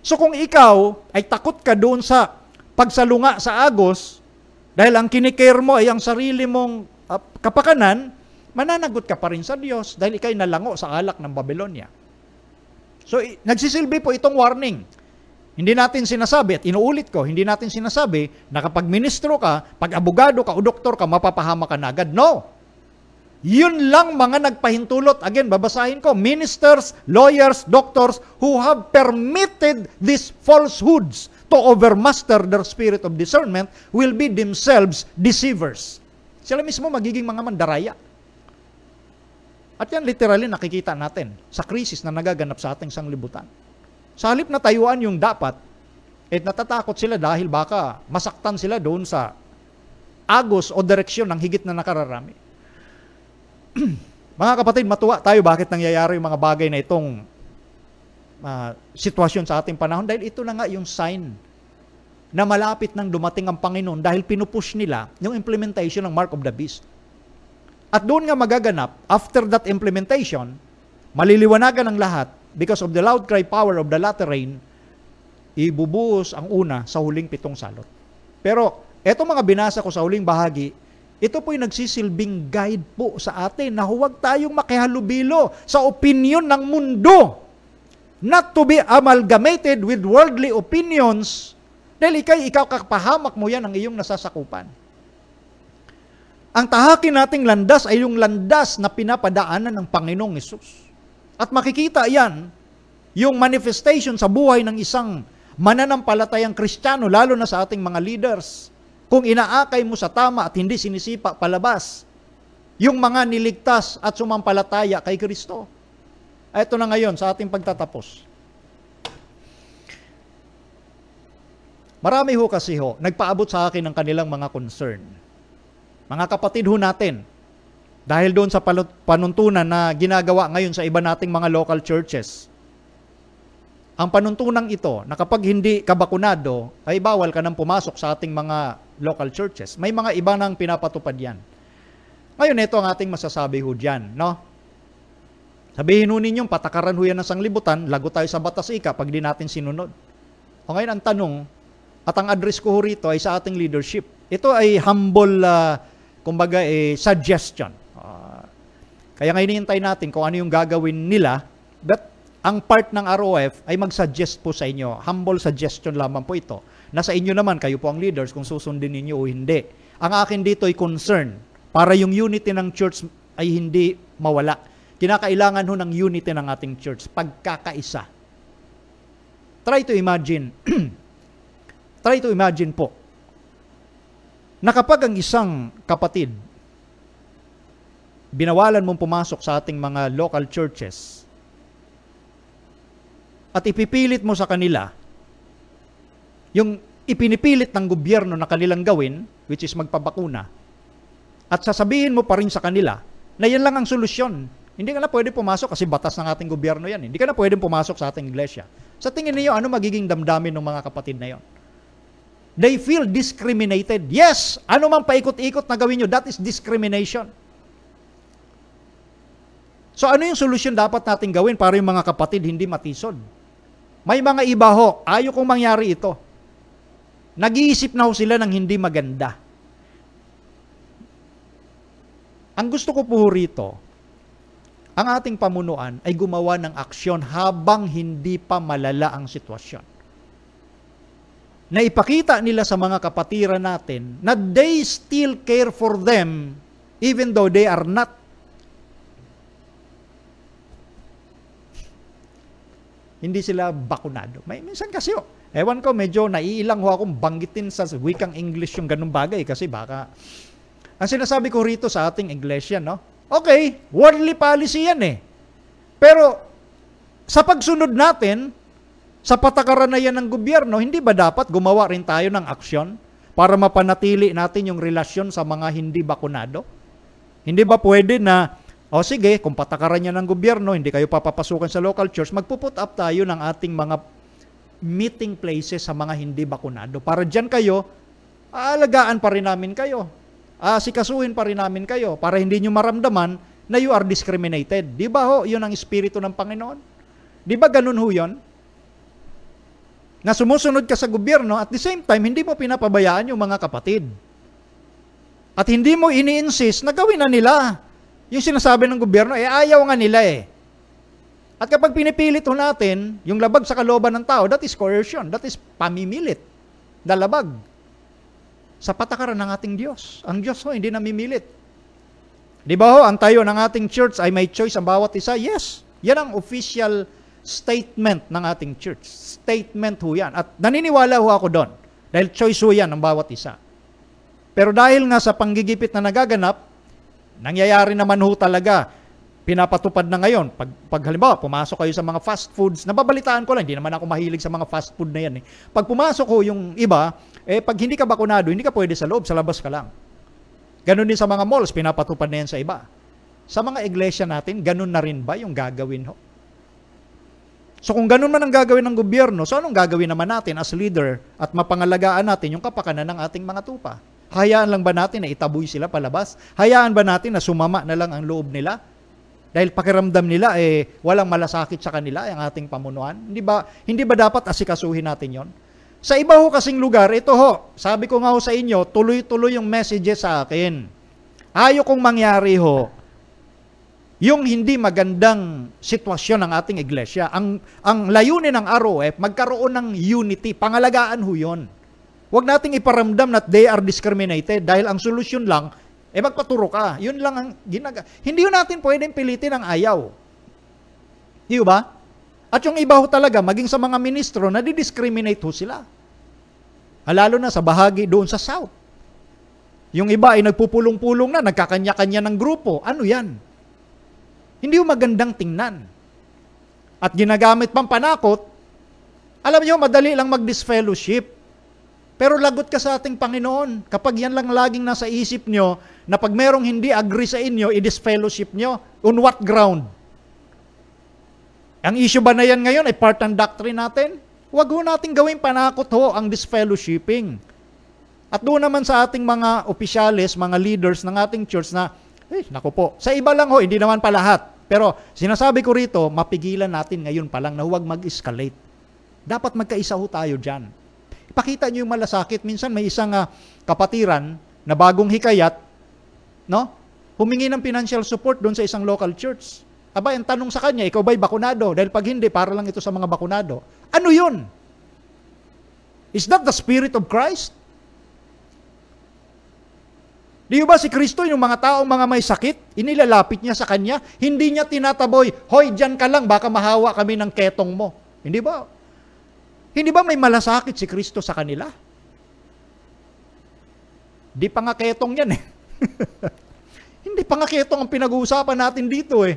So kung ikaw ay takot ka doon sa pagsalunga sa agos, dahil ang kinikare mo ay ang sarili mong kapakanan, mananagot ka pa rin sa Diyos dahil ikay nalango sa alak ng Babylonia. So nagsisilbi po itong warning. Hindi natin sinasabi, at inuulit ko, hindi natin sinasabi na kapag ministro ka, pag abogado ka o doktor ka, mapapahama ka na agad. No! Yun lang mga nagpahintulot. Again, babasahin ko, ministers, lawyers, doctors who have permitted these falsehoods to overmaster their spirit of discernment will be themselves deceivers. Sila mismo magiging mga mandaraya. At yan literally nakikita natin sa krisis na nagaganap sa ating sanglibutan. Sa halip na tayuan yung dapat, natatakot sila dahil baka masaktan sila doon sa agos o direksyon ng higit na nakararami. Mga kapatid, matuwa tayo bakit nangyayari yung mga bagay na itong sitwasyon sa ating panahon dahil ito na nga yung sign na malapit nang dumating ang Panginoon dahil pinupush nila yung implementation ng Mark of the Beast. At doon nga magaganap, after that implementation, maliliwanagan ang lahat because of the loud cry power of the latter rain, ibubuhos ang una sa huling 7 salot. Pero, eto mga binasa ko sa huling bahagi, ito po'y nagsisilbing guide po sa atin na huwag tayong makihalubilo sa opinion ng mundo. Not to be amalgamated with worldly opinions dahil ikaw kapahamak mo yan ang iyong nasasakupan. Ang tahakin nating landas ay yung landas na pinapadaanan ng Panginoong Hesus. At makikita yan, yung manifestation sa buhay ng isang mananampalatayang Kristiyano, lalo na sa ating mga leaders. Kung inaakay mo sa tama at hindi sinisipa palabas, yung mga niligtas at sumampalataya kay Kristo. Ito na ngayon sa ating pagtatapos. Marami ho kasi nagpaabot sa akin ng kanilang mga concern. Mga kapatid ho natin, dahil doon sa panuntunan na ginagawa ngayon sa iba nating mga local churches, ang panuntunan ito na kapag hindi ka bakunado, ay bawal ka nang pumasok sa ating mga local churches. May mga iba nang pinapatupad yan. Ngayon, ito ang ating masasabi ho dyan, no? Sabihin ho ninyong, patakaran ho yan ng sanglibutan, lago tayo sa batas ika pag di natin sinunod. O ngayon, ang tanong, at ang address ko ho rito ay sa ating leadership. Ito ay humble, kumbaga, suggestion. Kaya ngayon hinihintay natin kung ano yung gagawin nila, but ang part ng ROF ay mag-suggest po sa inyo. Humble suggestion lamang po ito. Nasa inyo naman, kayo po ang leaders, kung susundin ninyo o hindi. Ang akin dito ay concern para yung unity ng church ay hindi mawala. Kinakailangan ho ng unity ng ating church, pagkakaisa. Try to imagine, po, na kapag ang isang kapatid binawalan mong pumasok sa ating mga local churches at ipipilit mo sa kanila yung ipinipilit ng gobyerno na kanilang gawin, which is magpabakuna, at sasabihin mo pa rin sa kanila na yan lang ang solusyon. Hindi ka na pwede pumasok kasi batas ng ating gobyerno yan. Hindi ka na pwede pumasok sa ating iglesia. Sa tingin niyo, ano magiging damdamin ng mga kapatid na yon? They feel discriminated. Yes, ano man paikot-ikot na gawin nyo, that is discrimination. So ano yung solusyon dapat natin gawin para yung mga kapatid hindi matisod? May mga iba ho, ayaw kong mangyari ito. Nag-iisip na ho sila ng hindi maganda. Ang gusto ko po rito, ang ating pamunuan ay gumawa ng aksyon habang hindi pa malala ang sitwasyon. Na ipakita nila sa mga kapatiran natin na they still care for them even though they are not. Hindi sila bakunado. Minsan kasi, ewan ko, medyo naiilang ho akong banggitin sa wikang English yung ganung bagay kasi baka, ang sinasabi ko rito sa ating iglesia, no? Okay, worldly policy yan eh. Pero, sa pagsunod natin, sa patakaran na yan ng gobyerno, hindi ba dapat gumawa rin tayo ng aksyon para mapanatili natin yung relasyon sa mga hindi bakunado? Hindi ba pwede na, sige, kung patakaran yan ng gobyerno, hindi kayo papapasukan sa local church, magpuput up tayo ng ating mga meeting places sa mga hindi bakunado. Para dyan kayo, aalagaan pa rin namin kayo. Sikasuhin pa rin namin kayo para hindi nyo maramdaman na you are discriminated. Di ba ho, yun ang espiritu ng Panginoon? Di ba ganun ho yun? Na sumusunod ka sa gobyerno, at the same time, hindi mo pinapabayaan yung mga kapatid. At hindi mo ini-insist na gawin na nila. Yung sinasabi ng gobyerno, ayaw nga nila eh. At kapag pinipilit ho natin, yung labag sa kalooban ng tao, that is coercion, that is pamimilit, dalabag. Sa patakaran ng ating Diyos. Ang Diyos ho, hindi namimilit. Di ba ho, ang tayo ng ating church ay may choice ang bawat isa? Yes. Yan ang official statement ng ating church. Statement ho yan. At naniniwala ho ako doon. Dahil choice ho yan ng bawat isa. Pero dahil nga sa panggigipit na nagaganap, nangyayari naman ho talaga, pinapatupad na ngayon. Pag halimbawa, pumasok kayo sa mga fast foods, nababalitaan ko lang, hindi naman ako mahilig sa mga fast food na yan. Pag pumasok ho yung iba, pag hindi ka bakunado, hindi ka pwede sa loob, sa labas ka lang. Ganon din sa mga malls, pinapatupad na yan sa iba. Sa mga iglesia natin, ganon na rin ba yung gagawin ho? So kung ganun man ang gagawin ng gobyerno, so anong gagawin naman natin as leader at mapangalagaan natin yung kapakanan ng ating mga tupa? Hayaan lang ba natin na itaboy sila palabas? Hayaan ba natin na sumama na lang ang loob nila? Dahil pakiramdam nila walang malasakit sa kanila ang ating pamunuan? Hindi ba dapat asikasuhin natin yon? Sa iba ho kasing lugar, ito ho, sabi ko nga ho sa inyo, tuloy-tuloy yung messages sa akin. Ayaw kong mangyari ho, yung hindi magandang sitwasyon ng ating iglesia. Ang layunin ng ROF, magkaroon ng unity, pangalagaan ho yun. Huwag nating iparamdam na they are discriminated dahil ang solusyon lang, magpaturo ka. Yun lang ang Hindi yun natin pwedeng pilitin ang ayaw. Di ba? At yung iba ho talaga, maging sa mga ministro, nadi-discriminate ho sila. Lalo na sa bahagi doon sa South. Yung iba ay nagpupulong-pulong na, nagkakanya-kanya ng grupo. Ano yan? Hindi yung magandang tingnan. At ginagamit pang panakot, alam niyo, madali lang mag-disfellowship. Pero lagot ka sa ating Panginoon. Kapag yan lang laging nasa isip nyo, na pag merong hindi agree sa inyo, i-disfellowship nyo. On what ground? Ang issue ba na yan ngayon ay part ng doctrine natin? Huwag ho natin gawing panakot ho ang disfellowshipping. At doon naman sa ating mga opisyalis, mga leaders ng ating church na, naku po, sa iba lang ho, hindi naman pa lahat. Pero sinasabi ko rito, mapigilan natin ngayon pa lang na huwag mag-escalate. Dapat magkaisa ho tayo dyan. Ipakita nyo yung malasakit. Minsan may isang kapatiran na bagong hikayat, no? Humingi ng financial support doon sa isang local church. Aba, ang tanong sa kanya, ikaw ba'y bakunado? Dahil pag hindi, para lang ito sa mga bakunado. Ano yun? Is that the Spirit of Christ? Di ba si Kristo, yung mga taong mga may sakit, inilalapit niya sa kanya, hindi niya tinataboy, hoy, dyan ka lang, baka mahawa kami ng ketong mo. Hindi ba? Hindi ba may malasakit si Kristo sa kanila? Di pa nga ketong yan eh. Hindi pa nga keto ang pinag-uusapan natin dito eh.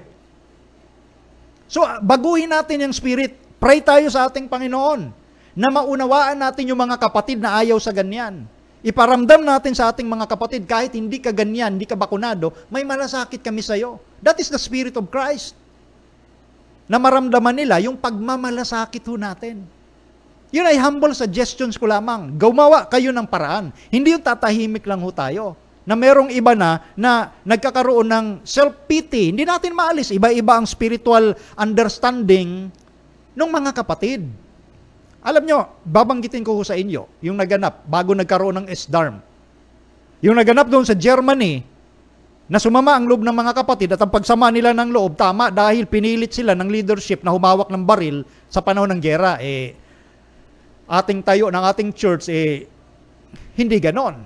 So, baguhin natin yung spirit. Pray tayo sa ating Panginoon na maunawaan natin yung mga kapatid na ayaw sa ganyan. Iparamdam natin sa ating mga kapatid, kahit hindi ka ganyan, hindi ka bakunado, may malasakit kami sa iyo. That is the Spirit of Christ. Na maramdaman nila yung pagmamalasakit ho natin. Yun ay humble suggestions ko lamang. Gumawa kayo ng paraan. Hindi yung tatahimik lang ho tayo. Na merong iba na nagkakaroon ng self-pity. Hindi natin maalis. Iba-iba ang spiritual understanding ng mga kapatid. Alam nyo, babanggitin ko sa inyo, yung naganap bago nagkaroon ng SDARM. Yung naganap doon sa Germany, na sumama ang loob ng mga kapatid at ang pagsama nila ng loob, tama dahil pinilit sila ng leadership na humawak ng baril sa panahon ng gera. Ating tayo ng ating church, hindi ganon.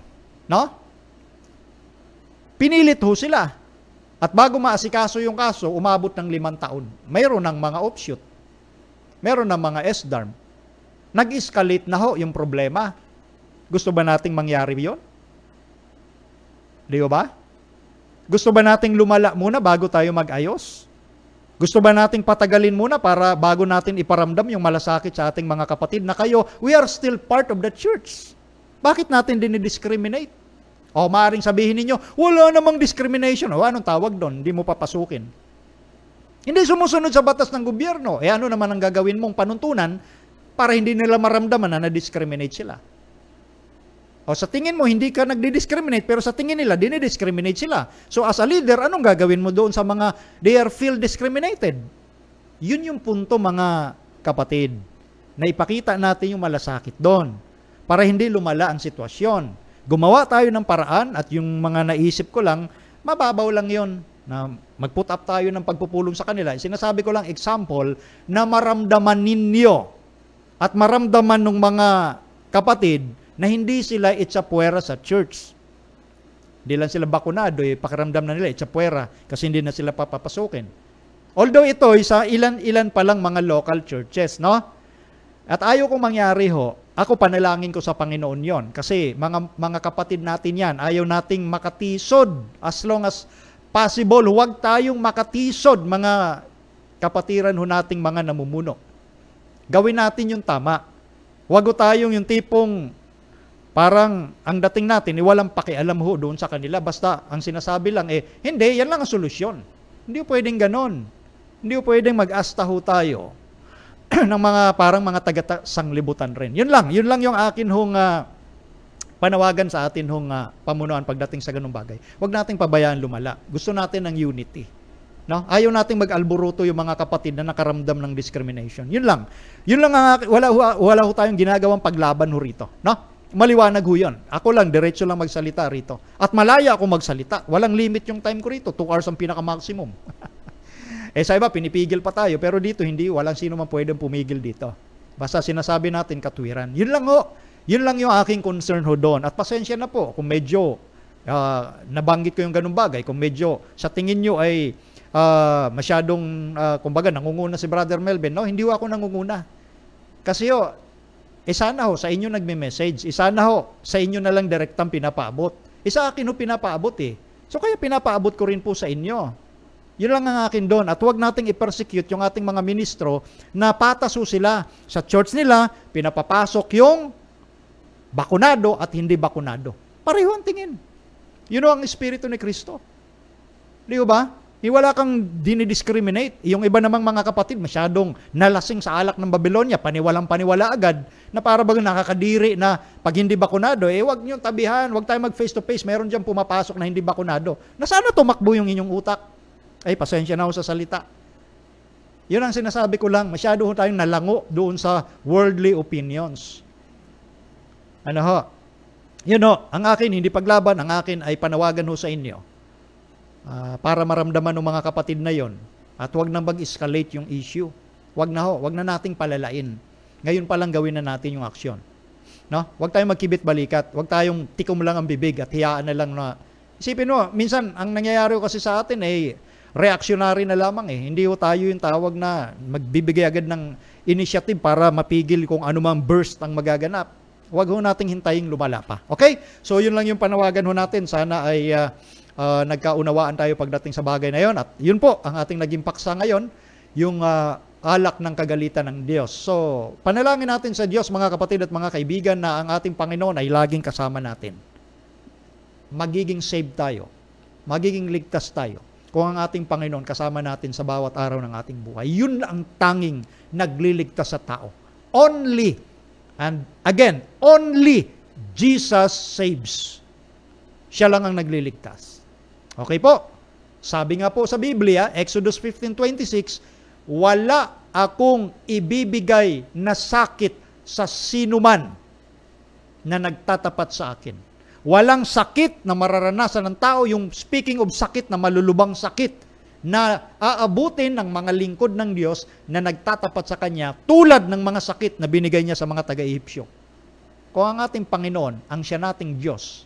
No? Pinilit ho sila. At bago maasikaso yung kaso, umabot ng 5 taon. Mayroon ng mga offshoot. Mayroon ng mga SDARM. Nag-escalate na ho yung problema. Gusto ba nating mangyari yun? Di ba? Gusto ba nating lumala muna bago tayo mag-ayos? Gusto ba nating patagalin muna para bago natin iparamdam yung malasakit sa ating mga kapatid na kayo, we are still part of the church. Bakit natin dinidiscriminate? O maaaring sabihin ninyo, wala namang discrimination. O anong tawag doon? Hindi mo papasukin. Hindi sumusunod sa batas ng gobyerno. Ano naman ang gagawin mong panuntunan para hindi nila maramdaman na na-discriminate sila. O sa tingin mo, hindi ka nagdi-discriminate, pero sa tingin nila, dinidiscriminate sila. So as a leader, anong gagawin mo doon sa mga they are feel discriminated? Yun yung punto, mga kapatid, na ipakita natin yung malasakit doon para hindi lumala ang sitwasyon. Gumawa tayo ng paraan at yung mga naisip ko lang, mababaw lang yon na mag-put up tayo ng pagpupulong sa kanila. Sinasabi ko lang example na maramdaman ninyo at maramdaman ng mga kapatid na hindi sila itsapuera sa church. Hindi lang sila bakunado, pakiramdam na nila itsapuera kasi hindi na sila papapasukin. Although ito, sa ilan-ilan pa lang mga local churches, no? At ayaw kong mangyari ho, ako panalangin ko sa Panginoon yon. Kasi mga kapatid natin yan, ayaw nating makatisod as long as possible. Huwag tayong makatisod, mga kapatiran ho nating mga namumuno. Gawin natin yung tama. Huwag tayong yung tipong parang ang dating natin, walang pakialam ho doon sa kanila. Basta ang sinasabi lang, hindi, yan lang ang solusyon. Hindi pwedeng ganon. Hindi pwedeng mag-asta ho tayo ng mga parang mga taga-sanglibutan rin. Yun lang yung akin hong panawagan sa atin hong pamunuan pagdating sa ganung bagay. Huwag nating pabayaan lumala. Gusto natin ng unity. No? Ayaw nating mag-alburuto yung mga kapatid na nakaramdam ng discrimination. Yun lang wala ho tayong ginagawang paglaban ho rito. No? Maliwanag ho yun. Ako lang, diretso lang magsalita rito. At malaya ako magsalita. Walang limit yung time ko rito. 2 hours ang pinaka-maximum. Sa iba, pinipigil pa tayo. Pero dito, walang sino man pwedeng pumigil dito. Basta sinasabi natin katwiran. Yun lang ho. Yun lang yung aking concern ho doon. At pasensya na po kung medyo nabanggit ko yung ganung bagay. Kung medyo sa tingin nyo ay masyadong, kumbaga, nangunguna si Brother Melvin. No, hindi ako nangunguna. Kasi sana ho, sa inyo nagme-message. Sana ho, sa inyo na lang direktang pinapaabot. Sa akin ho pinapaabot So kaya pinapaabot ko rin po sa inyo. Yun lang ang akin doon. At huwag nating i-persecute yung ating mga ministro na patas ho sila. Sa church nila, pinapapasok yung bakunado at hindi bakunado. Pareho ang tingin. Yun ang espiritu ni Kristo. Di ba? Wala kang dinidiscriminate. Yung iba namang mga kapatid, masyadong nalasing sa alak ng Babylonia, paniwalang-paniwala agad, na para bagang nakakadiri na pag hindi bakunado, wag niyong tabihan, wag tayo mag face-to-face, meron dyan pumapasok na hindi bakunado. Na sana tumakbo yung inyong utak. Pasensya na ako sa salita. Yun ang sinasabi ko lang, masyado tayong nalango doon sa worldly opinions. Yun ang akin, hindi paglaban, ang akin ay panawagan ho sa inyo. Para maramdaman ng mga kapatid na yon at wag nang mag-escalate yung issue. Wag na nating palalain. Ngayon pa lang gawin na natin yung aksyon. No? Wag tayong magkibit-balikat. Wag tayong tikom lang ang bibig at hiyaan na lang na. Isipin mo, minsan ang nangyayari kasi sa atin reactionary na lamang Hindi tayo yung tawag na magbibigay agad ng initiative para mapigil kung anumang burst ang magaganap. Wag ho nating hintayin lumala pa. Okay? So yun lang yung panawagan ho natin. Sana ay nagkaunawaan tayo pagdating sa bagay na yon. At yun po ang ating naging paksa ngayon, yung alak ng kagalitan ng Diyos. So, panalangin natin sa Diyos, mga kapatid at mga kaibigan, na ang ating Panginoon ay laging kasama natin. Magiging saved tayo. Magiging ligtas tayo kung ang ating Panginoon kasama natin sa bawat araw ng ating buhay. Yun ang tanging nagliligtas sa tao. Only, and again, only Jesus saves. Siya lang ang nagliligtas. Okay po? Sabi nga po sa Biblia, Exodus 15:26, wala akong ibibigay na sakit sa sinuman na nagtatapat sa akin. Walang sakit na mararanasan ng tao, yung speaking of sakit na malulubang sakit, na aabutin ng mga lingkod ng Diyos na nagtatapat sa Kanya, tulad ng mga sakit na binigay niya sa mga taga-Ehipsyo. Kung ang ating Panginoon, ang siya nating Diyos,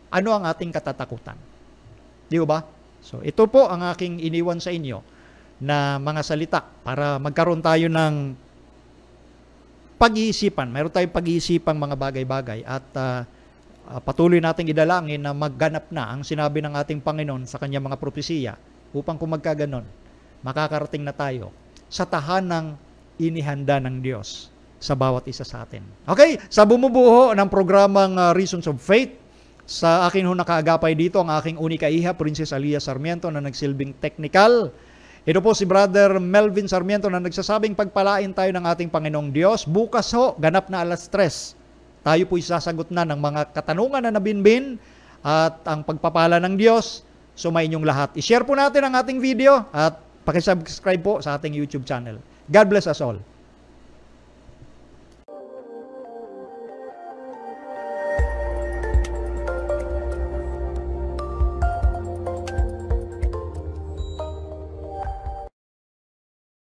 ano ang ating katatakutan? Di ba? So, ito po ang aking iniwan sa inyo na mga salita para magkaroon tayo ng pag-iisipan. Mayroon tayong pag-iisipang mga bagay-bagay at patuloy nating idalangin na magganap na ang sinabi ng ating Panginoon sa kanyang mga propesiya upang kung magkaganon, makakarating na tayo sa tahanang inihanda ng Diyos sa bawat isa sa atin. Okay, sa bumubuho ng programang Reasons of Faith, sa akin ho nakaagapay dito ang aking unika iha, Princess Alia Sarmiento, na nagsilbing technical. Ito po si Brother Melvin Sarmiento na nagsasabing pagpalain tayo ng ating Panginoong Diyos. Bukas ho, ganap na 3:00. Tayo po'y sasagot na ng mga katanungan na nabinbin at ang pagpapala ng Diyos sumainyong lahat. I-share po natin ang ating video at pakisubscribe po sa ating YouTube channel. God bless us all.